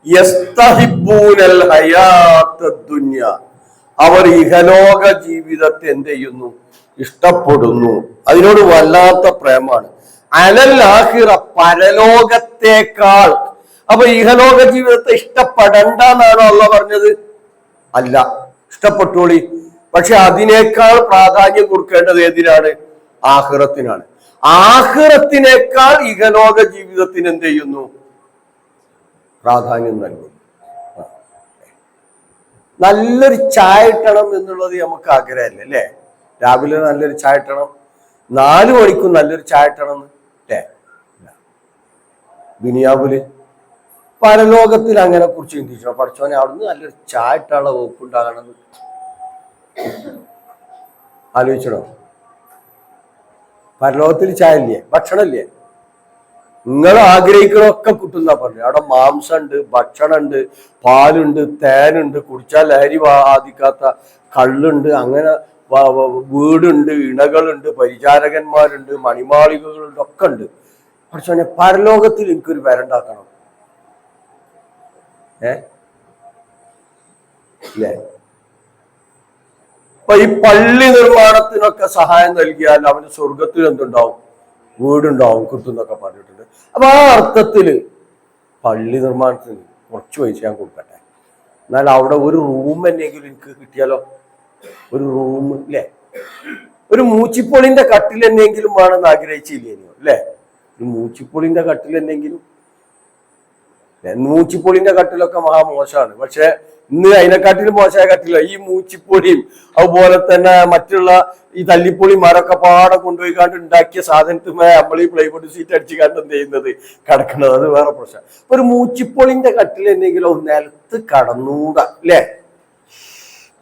യസ്തഹിബ്ബൂനൽ ഹയാത്തദ് ദുനിയ, അവർ ഇഹലോക ജീവിതത്തെ എന്ത് ചെയ്യുന്നു? ഇഷ്ടപ്പെടുന്നു. അതിനോട് വല്ലാത്ത പ്രേമാണ്. അലൽ ആഖിറ, പരലോകത്തേക്കാൾ. അപ്പൊ ഇഹലോക ജീവിതത്തെ ഇഷ്ടപ്പെടണ്ട എന്നാണോ അള്ളാഹ് പറഞ്ഞത്? അല്ല, ഇഷ്ടപ്പെട്ടോളി. പക്ഷെ അതിനേക്കാൾ പ്രാധാന്യം കൊടുക്കേണ്ടത് ഏതിനാണ്? ആഖിറത്തിനാണ്. ആഖിറത്തിനേക്കാൾ ഇഹലോക ജീവിതത്തിന് എന്ത് ചെയ്യുന്നു? പ്രാധാന്യം നൽകുന്നു. നല്ലൊരു ചായ ഇട്ടണം എന്നുള്ളത് നമുക്ക് ആഗ്രഹമല്ലേ അല്ലേ? രാവിലെ നല്ലൊരു ചായ ഇട്ടണം, 4 മണിക്കും നല്ലൊരു ചായ ഇട്ടണം അല്ലേ? ദുനിയാവില് പരലോകത്തിൽ അങ്ങനെ കുറിച്ച് ചിന്തിച്ചോ? പഠിച്ചോനെ അവിടുന്ന് നല്ലൊരു ചായ ഇട്ടാനുള്ള വകുപ്പുണ്ടാകണമെന്ന് ആലോചിച്ചണോ? പരലോകത്തിൽ ചായ ഇല്ലേ? ഭക്ഷണമില്ലേ? നിങ്ങൾ ആഗ്രഹിക്കണമൊക്കെ കിട്ടുന്ന പറഞ്ഞു. അവിടെ മാംസമുണ്ട്, ഭക്ഷണമുണ്ട്, പാലുണ്ട്, തേനുണ്ട്, കുടിച്ചാൽ ലഹരി ബാധിക്കാത്ത കള്ളുണ്ട്, അങ്ങനെ വീടുണ്ട്, ഇണകളുണ്ട്, പരിചാരകന്മാരുണ്ട്, മണിമാളികകളുണ്ട്, ഒക്കെ ഉണ്ട്. പക്ഷേ പരലോകത്തിൽ എനിക്കൊരു വരണ്ടാക്കണം. ഇല്ലേ? അപ്പൊ ഈ പള്ളി നിർമ്മാണത്തിനൊക്കെ സഹായം നൽകിയാൽ അവന് സ്വർഗത്തിൽ എന്തുണ്ടാവും? വീടുണ്ടാവും, കിട്ടുന്നൊക്കെ പറഞ്ഞിട്ടുണ്ട്. അപ്പൊ ആ അർത്ഥത്തില് പള്ളി നിർമ്മാണത്തിന് കുറച്ച് പൈസ ഞാൻ കൊടുക്കട്ടെ, എന്നാൽ അവിടെ ഒരു റൂം എന്നെങ്കിലും എനിക്ക് കിട്ടിയാലോ? ഒരു റൂം ഇല്ലേ? ഒരു മൂച്ചിപ്പൊളിന്റെ കട്ടിൽ എന്നെങ്കിലും വേണമെന്ന് ആഗ്രഹിച്ചില്ലേനോ അല്ലേ? ഒരു മൂച്ചിപ്പൊളിന്റെ കട്ടിൽ എന്നെങ്കിലും. മൂച്ചിപ്പൊളിന്റെ കട്ടിലൊക്കെ മഹാമോശമാണ്. പക്ഷെ ഇന്ന് അതിനെക്കാട്ടിലും മോശമായ കട്ടില്ല. ഈ മൂച്ചിപ്പൊടിയും അതുപോലെ തന്നെ മറ്റുള്ള ഈ തല്ലിപ്പൊളി മരൊക്കെ പാടെ കൊണ്ടുപോയിക്കാണ്ട് ഉണ്ടാക്കിയ സാധനത്തുമായി നമ്മൾ ഈ പ്ലൈവുഡ് സീറ്റ് അടിച്ചുകാണ്ട് എന്ത് ചെയ്യുന്നത്? കിടക്കുന്നത്. അത് വേറെ പ്രശ്നം. ഒരു മൂച്ചിപ്പൊളിന്റെ കട്ടിൽ എന്തെങ്കിലോ നിലത്ത് കടന്നൂടാ അല്ലേ?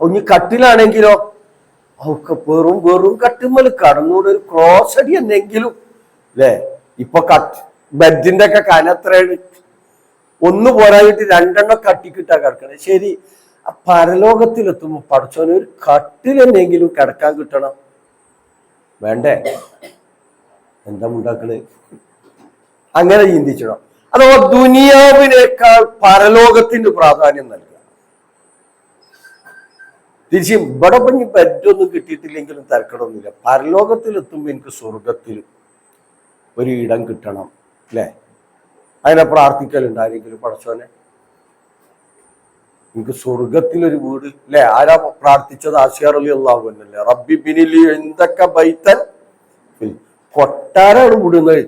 ഇനി കട്ടിലാണെങ്കിലോ ഒക്കെ വെറും കട്ടുമ്മൽ കടന്നൂടെ ഒരു ക്രോസ് അടി എന്തെങ്കിലും അല്ലേ? ഇപ്പൊ ബെഡിന്റെ ഒക്കെ കനത്രയാണ്. ഒന്ന് പോരായിട്ട് 2 കട്ടിക്കിട്ടാ കിടക്കണേ. ശരി, പരലോകത്തിലെത്തുമ്പോ പഠിച്ചോന് ഒരു കട്ടിലെന്നെങ്കിലും കിടക്കാൻ കിട്ടണം, വേണ്ടേ? എന്താ ഉണ്ടാക്കണേ? അങ്ങനെ ചിന്തിച്ചണം. അഥവാ ദുനിയാവിനേക്കാൾ പരലോകത്തിന് പ്രാധാന്യം നൽകുക. തിരിച്ചും ഇവിടെ പഞ്ഞ് ബെഡൊന്നും കിട്ടിയിട്ടില്ലെങ്കിലും തിരക്കടൊന്നുമില്ല. പരലോകത്തിലെത്തുമ്പോ എനിക്ക് സ്വർഗത്തിൽ ഒരു ഇടം കിട്ടണം അല്ലേ? അതിനെ പ്രാർത്ഥിക്കലുണ്ട് ആരെങ്കിലും? പടച്ചോനെ എനിക്ക് സ്വർഗത്തിലൊരു വീട് അല്ലെ? ആരാ പ്രാർത്ഥിച്ചത്? ആസിയ റളിയല്ലാഹു അൻഹല്ലേ? റബ്ബി ബിനിലി ഇൻദക ബൈതൻ. കൊട്ടാരാണ് വിടുന്നത്.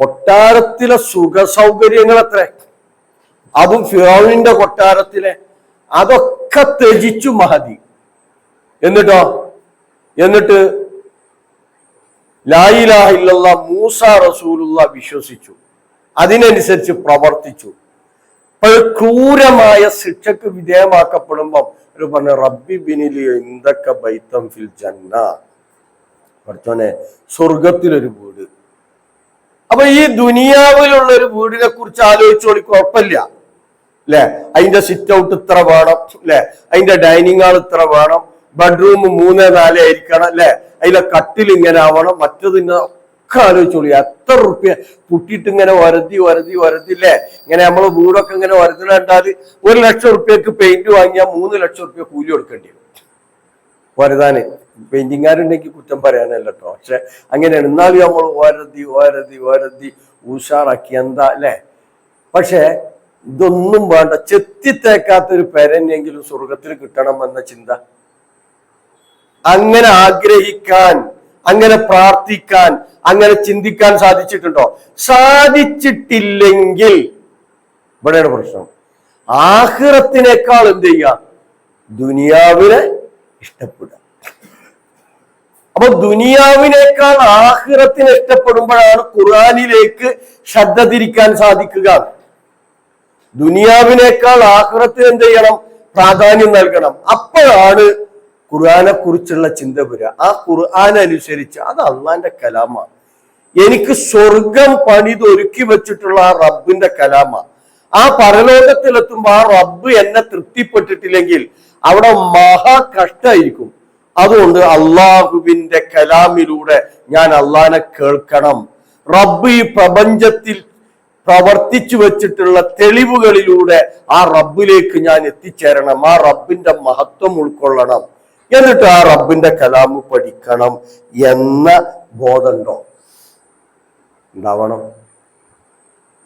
കൊട്ടാരത്തിലെ സുഖ സൗകര്യങ്ങൾ എത്ര! അതും ഫിറൗനിന്റെ കൊട്ടാരത്തിലെ. അതൊക്കെ ത്യജിച്ചു മഹദി. എന്നിട്ട് ലാ ഇലാഹ ഇല്ലല്ലാഹ് മൂസ റസൂലുള്ളാഹ് വിശ്വസിച്ചു, അതിനനുസരിച്ച് പ്രവർത്തിച്ചു. ക്രൂരമായ ശിക്ഷക്ക് വിധേയമാക്കപ്പെടുമ്പം ഒരു പറഞ്ഞ റബ്ബി ബിനിലി ഇൻദക ബൈതൻ ഫിൽ ജന്ന, പഠിച്ചോനെ സ്വർഗത്തിലൊരു വീട്. അപ്പൊ ഈ ദുനിയാവിലുള്ള ഒരു വീടിനെ കുറിച്ച് ആലോചിച്ചോളി, കുഴപ്പമില്ല അല്ലെ? അതിന്റെ സിറ്റ് ഔട്ട് ഇത്ര വേണം അല്ലെ? അതിന്റെ ഡൈനിങ് ഹാൾ ഇത്ര വേണം, ബെഡ്റൂം 3-4 ആയിരിക്കണം അല്ലെ? അതിലെ കട്ടിൽ ഇങ്ങനെ ആവണം, മറ്റത് ഒക്കെ ആലോചിച്ചോളി. എത്ര റുപ്യ പുട്ടിയിട്ട് ഇങ്ങനെ ഒരതില്ലേ? ഇങ്ങനെ നമ്മള് വീടൊക്കെ ഇങ്ങനെ ഒരതിലുണ്ടാല് 1 ലക്ഷം റുപ്യക്ക് പെയിന്റ് വാങ്ങിയാൽ 3 ലക്ഷം റുപ്യ കൂലി കൊടുക്കേണ്ടി വരും ഒരതാന്. പെയിന്റിങ്ങാരുണ്ടെങ്കിൽ കുറ്റം പറയാനല്ല കേട്ടോ, പക്ഷെ അങ്ങനെയാണ്. എന്നാലും നമ്മൾ ഓരതി ഉഷാറാക്കി എന്താ അല്ലേ. പക്ഷെ ഇതൊന്നും വേണ്ട, ചെത്തിത്തേക്കാത്തൊരു പെരന്നെങ്കിലും സ്വർഗത്തിൽ കിട്ടണം എന്ന ചിന്ത, അങ്ങനെ ആഗ്രഹിക്കാൻ, അങ്ങനെ പ്രാർത്ഥിക്കാൻ, അങ്ങനെ ചിന്തിക്കാൻ സാധിച്ചിട്ടുണ്ടോ? സാധിച്ചിട്ടില്ലെങ്കിൽ ഇവിടെയാണ് പ്രശ്നം. ആഖിറത്തിനേക്കാൾ എന്ത് ചെയ്യുക? ദുനിയാവിനെ ഇഷ്ടപ്പെടുക. അപ്പൊ ദുനിയാവിനേക്കാൾ ആഖിറത്തിനെ ഇഷ്ടപ്പെടുമ്പോഴാണ് ഖുർആനിലേക്ക് ശ്രദ്ധ തിരിക്കാൻ സാധിക്കുക. ദുനിയാവിനേക്കാൾ ആഖിറത്തിന് എന്ത് ചെയ്യണം? പ്രാധാന്യം നൽകണം. അപ്പോഴാണ് ഖുർആനെ കുറിച്ചുള്ള ചിന്ത വരിക. ആ ഖുർആൻ അനുസരിച്ച്, അത് അള്ളാന്റെ കലാമാണ്. എനിക്ക് സ്വർഗം പണിതൊരുക്കി വെച്ചിട്ടുള്ള ആ റബ്ബിന്റെ കലാമാണ്. ആ പരലോകത്തിലെത്തുമ്പോ ആ റബ്ബ് എന്നെ തൃപ്തിപ്പെട്ടിട്ടില്ലെങ്കിൽ അവിടെ മഹാ കഷ്ടായിരിക്കും. അതുകൊണ്ട് അള്ളാഹുവിന്റെ കലാമിലൂടെ ഞാൻ അള്ളാനെ കേൾക്കണം. റബ്ബ് ഈ പ്രപഞ്ചത്തിൽ പ്രവർത്തിച്ചു വെച്ചിട്ടുള്ള തെളിവുകളിലൂടെ ആ റബ്ബിലേക്ക് ഞാൻ എത്തിച്ചേരണം. ആ റബ്ബിന്റെ മഹത്വം ഉൾക്കൊള്ളണം. എന്നിട്ട് ആ റബ്ബിന്റെ കലാമ് പഠിക്കണം എന്ന ബോധമുണ്ടോ? ഉണ്ടാവണം.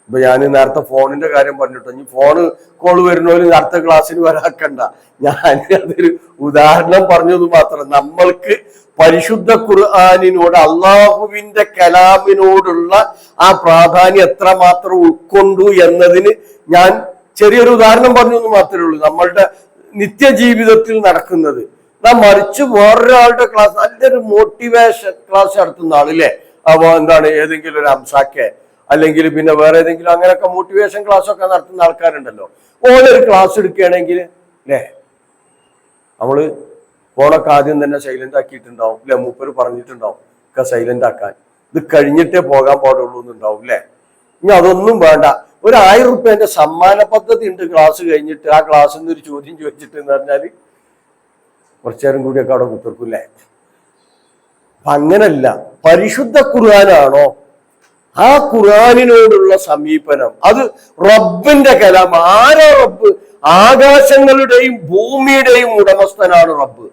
ഇപ്പൊ ഞാൻ നേരത്തെ ഫോണിന്റെ കാര്യം പറഞ്ഞിട്ടോ, ഇനി ഫോണ് കോള് വരുന്നവര് അടുത്ത ക്ലാസ്സിന് വരാക്കണ്ട. ഞാൻ അതൊരു ഉദാഹരണം പറഞ്ഞത് മാത്രം. നമ്മൾക്ക് പരിശുദ്ധ ഖുർആനിനോട്, അള്ളാഹുവിന്റെ കലാമിനോടുള്ള ആ പ്രാധാന്യം എത്രമാത്രം ഉൾക്കൊണ്ടു എന്നതിന് ഞാൻ ചെറിയൊരു ഉദാഹരണം പറഞ്ഞെന്ന് മാത്രമേ ഉള്ളൂ. നമ്മളുടെ നിത്യജീവിതത്തിൽ നടക്കുന്നത്. മറിച്ച് വേറൊരാളുടെ ക്ലാസ്, നല്ലൊരു മോട്ടിവേഷൻ ക്ലാസ് നടത്തുന്ന ആളില്ലേ, അപ്പൊ എന്താണ് ഏതെങ്കിലും ഒരു അംസാക്കെ അല്ലെങ്കിൽ പിന്നെ വേറെ ഏതെങ്കിലും അങ്ങനെയൊക്കെ മോട്ടിവേഷൻ ക്ലാസ് ഒക്കെ നടത്തുന്ന ആൾക്കാരുണ്ടല്ലോ. ഓരൊരു ക്ലാസ് എടുക്കുകയാണെങ്കിൽ അല്ലേ, നമ്മള് ഫോണൊക്കെ ആദ്യം തന്നെ സൈലന്റ് ആക്കിയിട്ടുണ്ടാവും അല്ലെ, മൂപ്പര് പറഞ്ഞിട്ടുണ്ടാവും ഒക്കെ സൈലന്റ് ആക്കാൻ, ഇത് കഴിഞ്ഞിട്ടേ പോകാൻ പാടുള്ളൂ എന്നുണ്ടാവും അല്ലെ. ഇനി അതൊന്നും വേണ്ട, ഒരു 1000 റുപ്യന്റെ സമ്മാന പദ്ധതി ഉണ്ട് ക്ലാസ് കഴിഞ്ഞിട്ട്. ആ ക്ലാസ്സിൽ നിന്ന് ഒരു ചോദ്യം ചോദിച്ചിട്ട് എന്ന് പറഞ്ഞാല് കുറച്ചേരം കൂടിയൊക്കെ അവിടെ കുത്തിർക്കൂല്ലേ. അങ്ങനല്ല, പരിശുദ്ധ ഖുർആനാണോ ആ ഖുർആനിനോടുള്ള സമീപനം, അത് റബ്ബിന്റെ കലാം. ആരാ റബ്ബ്? ആകാശങ്ങളുടെയും ഭൂമിയുടെയും ഉടമസ്ഥനാണ് റബ്ബ്.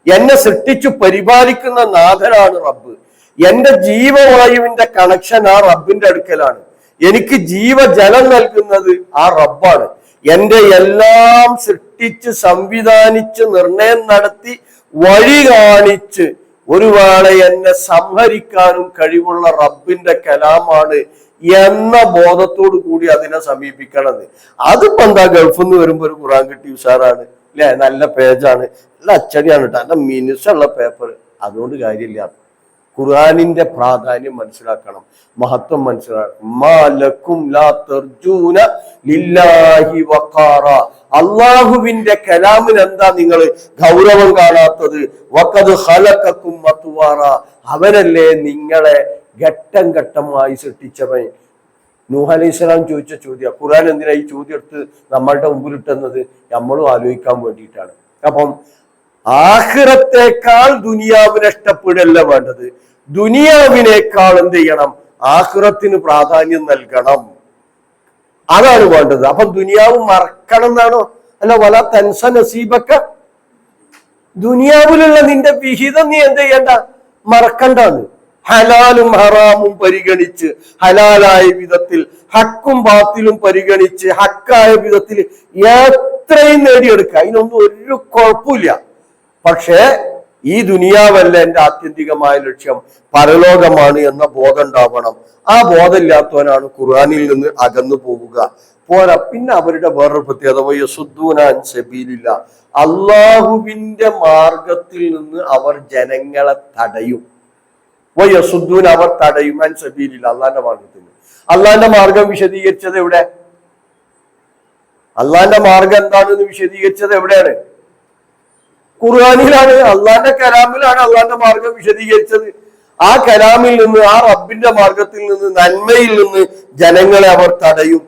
എന്നെ സൃഷ്ടിച്ചു പരിപാലിക്കുന്ന നാഥനാണ് റബ്ബ്. എന്റെ ജീവവായുവിന്റെ കണക്ഷൻ ആ റബ്ബിന്റെ അടുക്കലാണ്. എനിക്ക് ജീവജലം നൽകുന്നത് ആ റബ്ബാണ്. എന്റെ എല്ലാം സൃഷ്ടിച്ച് സംവിധാനിച്ച് നിർണയം നടത്തി വഴി കാണിച്ച് ഒരു വേള എന്നെ സംഹരിക്കാനും കഴിവുള്ള റബ്ബിന്റെ കലാമാണ് എന്ന ബോധത്തോടു കൂടി അതിനെ സമീപിക്കണത്. അതിപ്പോ എന്താ, ഗൾഫിൽ നിന്ന് വരുമ്പോ ഒരു ഖുർആൻ കിട്ടി ഉഷാറാണ് അല്ലെ, നല്ല പേജാണ്, നല്ല അച്ചടിയാണ് കേട്ടോ, നല്ല മിനുസുള്ള പേപ്പർ, അതുകൊണ്ട് കാര്യമില്ല. ഖുർആനിന്റെ പ്രാധാന്യം മനസ്സിലാക്കണം, മഹത്വം മനസ്സിലാക്കണം. അള്ളാഹുവിന്റെ കലാമിന് എന്താ നിങ്ങൾ ഗൗരവം കാണാത്തത്? വഖദ് ഖലഖകും അത്വാറ, അവനല്ലേ നിങ്ങളെ ഘട്ടം ഘട്ടമായി സൃഷ്ടിച്ചവൻ. നൂഹ് അലൈഹിസ്സലാം ചോദിച്ച ചോദ്യം. ഖുർആൻ എന്തിനാ ഈ ചോദ്യം എടുത്ത് നമ്മളുടെ മുമ്പിലിട്ടെന്നത്? നമ്മളും ആലോചിക്കാൻ വേണ്ടിയിട്ടാണ്. അപ്പം ആഖിറത്തേക്കാൾ ദുനിയാവിനെ ഇഷ്ടപ്പെടല്ല വേണ്ടത്, ദുനിയാവിനേക്കാൾ എന്ത് ചെയ്യണം? ആഖിറത്തിന് പ്രാധാന്യം നൽകണം. അതാണ് വേണ്ടത്. അപ്പൊ ദുനിയാവ് മറക്കണം എന്നാണോ? അല്ല, വല തൻസ നസീബക്ക, ദുനിയാവിലുള്ള നിന്റെ വിഹിതം നീ എന്ത് ചെയ്യണ്ട? മറക്കണ്ടാന്ന്. ഹലാലും ഹറാമും പരിഗണിച്ച് ഹലാലായ വിധത്തിൽ, ഹക്കും ബാത്തിലും പരിഗണിച്ച് ഹക്കായ വിധത്തിൽ എത്രയും നേടിയെടുക്കുക, അതിനൊന്നും ഒരു കുഴപ്പമില്ല. പക്ഷേ ഈ ദുനിയാവല്ല എന്റെ ആത്യന്തികമായ ലക്ഷ്യം, പരലോകമാണ് എന്ന ബോധം ഉണ്ടാവണം. ആ ബോധമില്ലാത്തവനാണ് ഖുർആനിൽ നിന്ന് അകന്നു പോവുക. പോരാ, പിന്നെ അവരുടെ വേറൊരു പ്രത്യേകത, വയസുദ്ദൂനാൻ സബീലില്ല, അള്ളാഹുവിന്റെ മാർഗത്തിൽ നിന്ന് അവർ ജനങ്ങളെ തടയും. വയസുദ്ദൂൻ, അവർ തടയും, അൻ സബീലില്ല, അള്ളാന്റെ മാർഗത്തിൽ. അള്ളാന്റെ മാർഗം വിശദീകരിച്ചത് എവിടെ? അള്ളാന്റെ മാർഗം എന്താണെന്ന് വിശദീകരിച്ചത് എവിടെയാണ്? ഖുർആനിലാണ്, അള്ളാന്റെ കലാമിലാണ് അള്ളാന്റെ മാർഗം വിശദീകരിച്ചത്. ആ കലാമിൽ നിന്ന്, ആ റബ്ബിന്റെ മാർഗത്തിൽ നിന്ന്, നന്മയിൽ നിന്ന് ജനങ്ങളെ അവർ തടയും.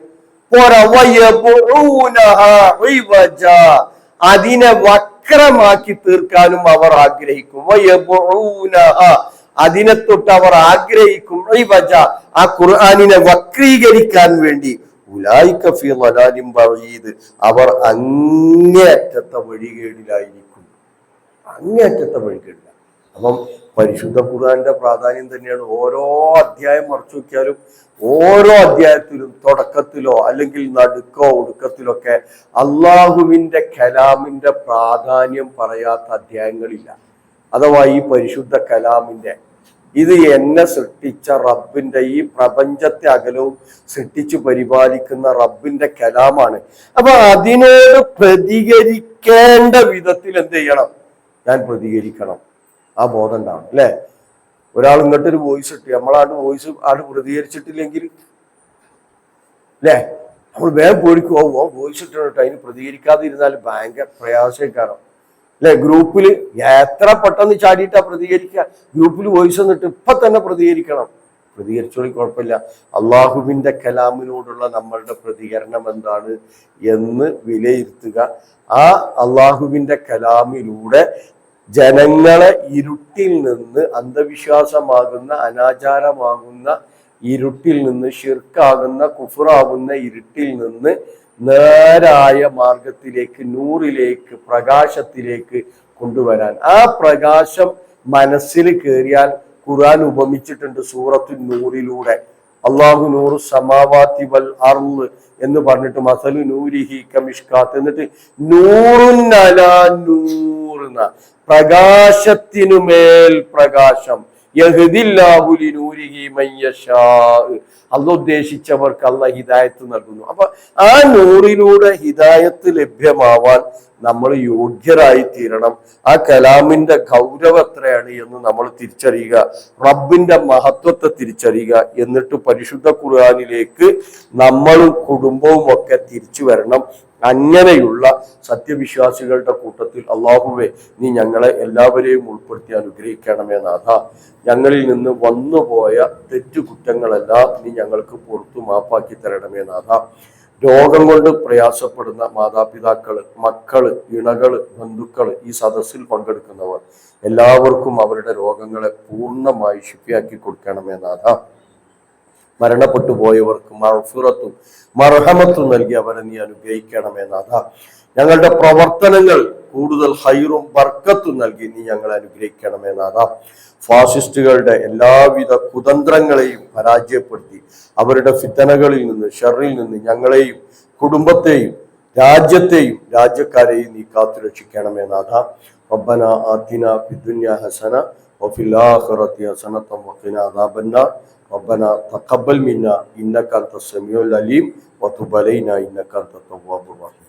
അതിനെ വക്രമാക്കി തീർക്കാനും അവർ ആഗ്രഹിക്കും. അതിനെ തൊട്ട് അവർ ആഗ്രഹിക്കും ആ ഖുർആനിനെ വക്രീകരിക്കാൻ വേണ്ടി. ഉലൈക ഫീ ളലാലിൻ ബഈദ്, അവർ അങ്ങേയറ്റത്തെ വഴികേടിലായിരിക്കും. അങ്ങേയറ്റത്തെ വഴികേടില്ല. അപ്പം പരിശുദ്ധ ഖുർആന്റെ പ്രാധാന്യം തന്നെയാണ്. ഓരോ അധ്യായം മറച്ചു നോക്കിയാലും ഓരോ അധ്യായത്തിലും തുടക്കത്തിലോ അല്ലെങ്കിൽ നടുക്കോ ഒടുക്കത്തിലൊക്കെ അള്ളാഹുവിന്റെ കലാമിന്റെ പ്രാധാന്യം പറയാത്ത അധ്യായങ്ങളില്ല. അഥവാ ഈ പരിശുദ്ധ കലാമിന്റെ ഇത് എന്നെ സൃഷ്ടിച്ച റബ്ബിന്റെ, ഈ പ്രപഞ്ചത്തെ അകലവും സൃഷ്ടിച്ചു പരിപാലിക്കുന്ന റബ്ബിന്റെ കലാമാണ്. അപ്പൊ അതിനോട് പ്രതികരിക്കേണ്ട വിധത്തിൽ എന്ത് ചെയ്യണം? ഞാൻ പ്രതികരിക്കണം. ആ ബോധം ഉണ്ടാവണം അല്ലെ? ഒരാൾ ഇങ്ങോട്ടൊരു വോയിസ് ഇട്ട് നമ്മളാണ്ട് വോയിസ് പ്രതികരിച്ചിട്ടില്ലെങ്കിൽ അല്ലേ, നമ്മൾ വേഗം പേടിക്കും. വോയിസ് ഇട്ടിട്ട് അതിന് പ്രതികരിക്കാതെ ഇരുന്നാൽ ഭയങ്കര പ്രയാസക്കാരം അല്ലെ? ഗ്രൂപ്പിൽ എത്ര പെട്ടെന്ന് ചാടിയിട്ടാ പ്രതികരിക്കുക. ഗ്രൂപ്പിൽ വോയിസ് എന്നിട്ട് ഇപ്പൊ തന്നെ പ്രതികരിക്കണം. പ്രതികരിച്ചോളി, കുഴപ്പമില്ല. അള്ളാഹുവിന്റെ കലാമിനോടുള്ള നമ്മളുടെ പ്രതികരണം എന്താണ് എന്ന് വിലയിരുത്തുക. ആ അള്ളാഹുവിന്റെ കലാമിലൂടെ ജനങ്ങളെ ഇരുട്ടിൽ നിന്ന്, അന്ധവിശ്വാസമാകുന്ന, അനാചാരമാകുന്ന ഇരുട്ടിൽ നിന്ന്, ഷിർക്കാകുന്ന, കുഫറാകുന്ന ഇരുട്ടിൽ നിന്ന് നേരായ മാർഗത്തിലേക്ക്, നൂറിലേക്ക്, പ്രകാശത്തിലേക്ക് കൊണ്ടുവരാൻ. ആ പ്രകാശം മനസ്സിൽ കയറിയാൽ ഖുർആൻ ഉപമിച്ചിട്ടുണ്ട് സൂറത്തുൻ നൂറിലൂടെ. അള്ളാഹു നൂറു സമാവാതി വൽ അർള് എന്ന് പറഞ്ഞിട്ട് മസലു നൂരിഹി കമിഷ്കാത്ത്, എന്നിട്ട് നൂറുൻ അലാ നൂറുന്ന, പ്രകാശത്തിനുമേൽ പ്രകാശം. അള്ള ഉദ്ദേശിച്ചവർക്ക് അള്ള ഹിദായത്ത് നൽകുന്നു. അപ്പൊ ആ നൂറിലൂടെ ഹിദായത്ത് ലഭ്യമാവാൻ നമ്മൾ യോഗ്യരായി തീരണം. ആ കലാമിന്റെ ഗൗരവം എത്രയാണ് എന്ന് നമ്മൾ തിരിച്ചറിയുക, റബ്ബിന്റെ മഹത്വത്തെ തിരിച്ചറിയുക. എന്നിട്ട് പരിശുദ്ധ ഖുർആനിലേക്ക് നമ്മളും കുടുംബവും ഒക്കെ തിരിച്ചു വരണം. അങ്ങനെയുള്ള സത്യവിശ്വാസികളുടെ കൂട്ടത്തിൽ അള്ളാഹുവെ നീ ഞങ്ങളെ എല്ലാവരെയും ഉൾപ്പെടുത്തി അനുഗ്രഹിക്കണമേ നാഥ. ഞങ്ങളിൽ നിന്ന് വന്നുപോയ തെറ്റുകുറ്റങ്ങളെല്ലാം നീ ഞങ്ങൾക്ക് പുറത്തു മാപ്പാക്കി തരണമേ നാഥ. രോഗം കൊണ്ട് പ്രയാസപ്പെടുന്ന മാതാപിതാക്കള്, മക്കള്, ഇണകള്, ബന്ധുക്കള്, ഈ സദസ്സിൽ പങ്കെടുക്കുന്നവർ എല്ലാവർക്കും അവരുടെ രോഗങ്ങളെ പൂർണ്ണമായി ശിഫിയാക്കി കൊടുക്കണമേ നാഥ. മരണപ്പെട്ടു പോയവർക്ക് മഗ്ഫിറത്തും മർഹമത്തും നൽകി അവരെ നീ അനുഗ്രഹിക്കണമേ നാഥ. ഞങ്ങളുടെ പ്രവർത്തനങ്ങൾ കൂടുതൽ ഹൈറും ബർക്കത്തും നൽകി നീ ഞങ്ങളെ അനുഗ്രഹിക്കണമേ നാഥ. ഫാസിസ്റ്റുകളുടെ എല്ലാവിധ കുതന്ത്രങ്ങളെയും പരാജയപ്പെടുത്തി അവരുടെ ഫിത്തനകളിൽ നിന്ന്, ഷർറിൽ നിന്ന് ഞങ്ങളെയും കുടുംബത്തെയും രാജ്യത്തെയും രാജ്യക്കാരെയും നീ കാത്തു രക്ഷിക്കണമേ നാഥ. റബ്ബന ആതിന ഫിദ്ദുനിയ ഹസന വഫിൽ ആഖിറതി ഹസനത വഖിന അദാബന്നാർ. ربنا تقبل منا إنك أنت السميع العليم وتب علينا إنك أنت التواب الرحيم.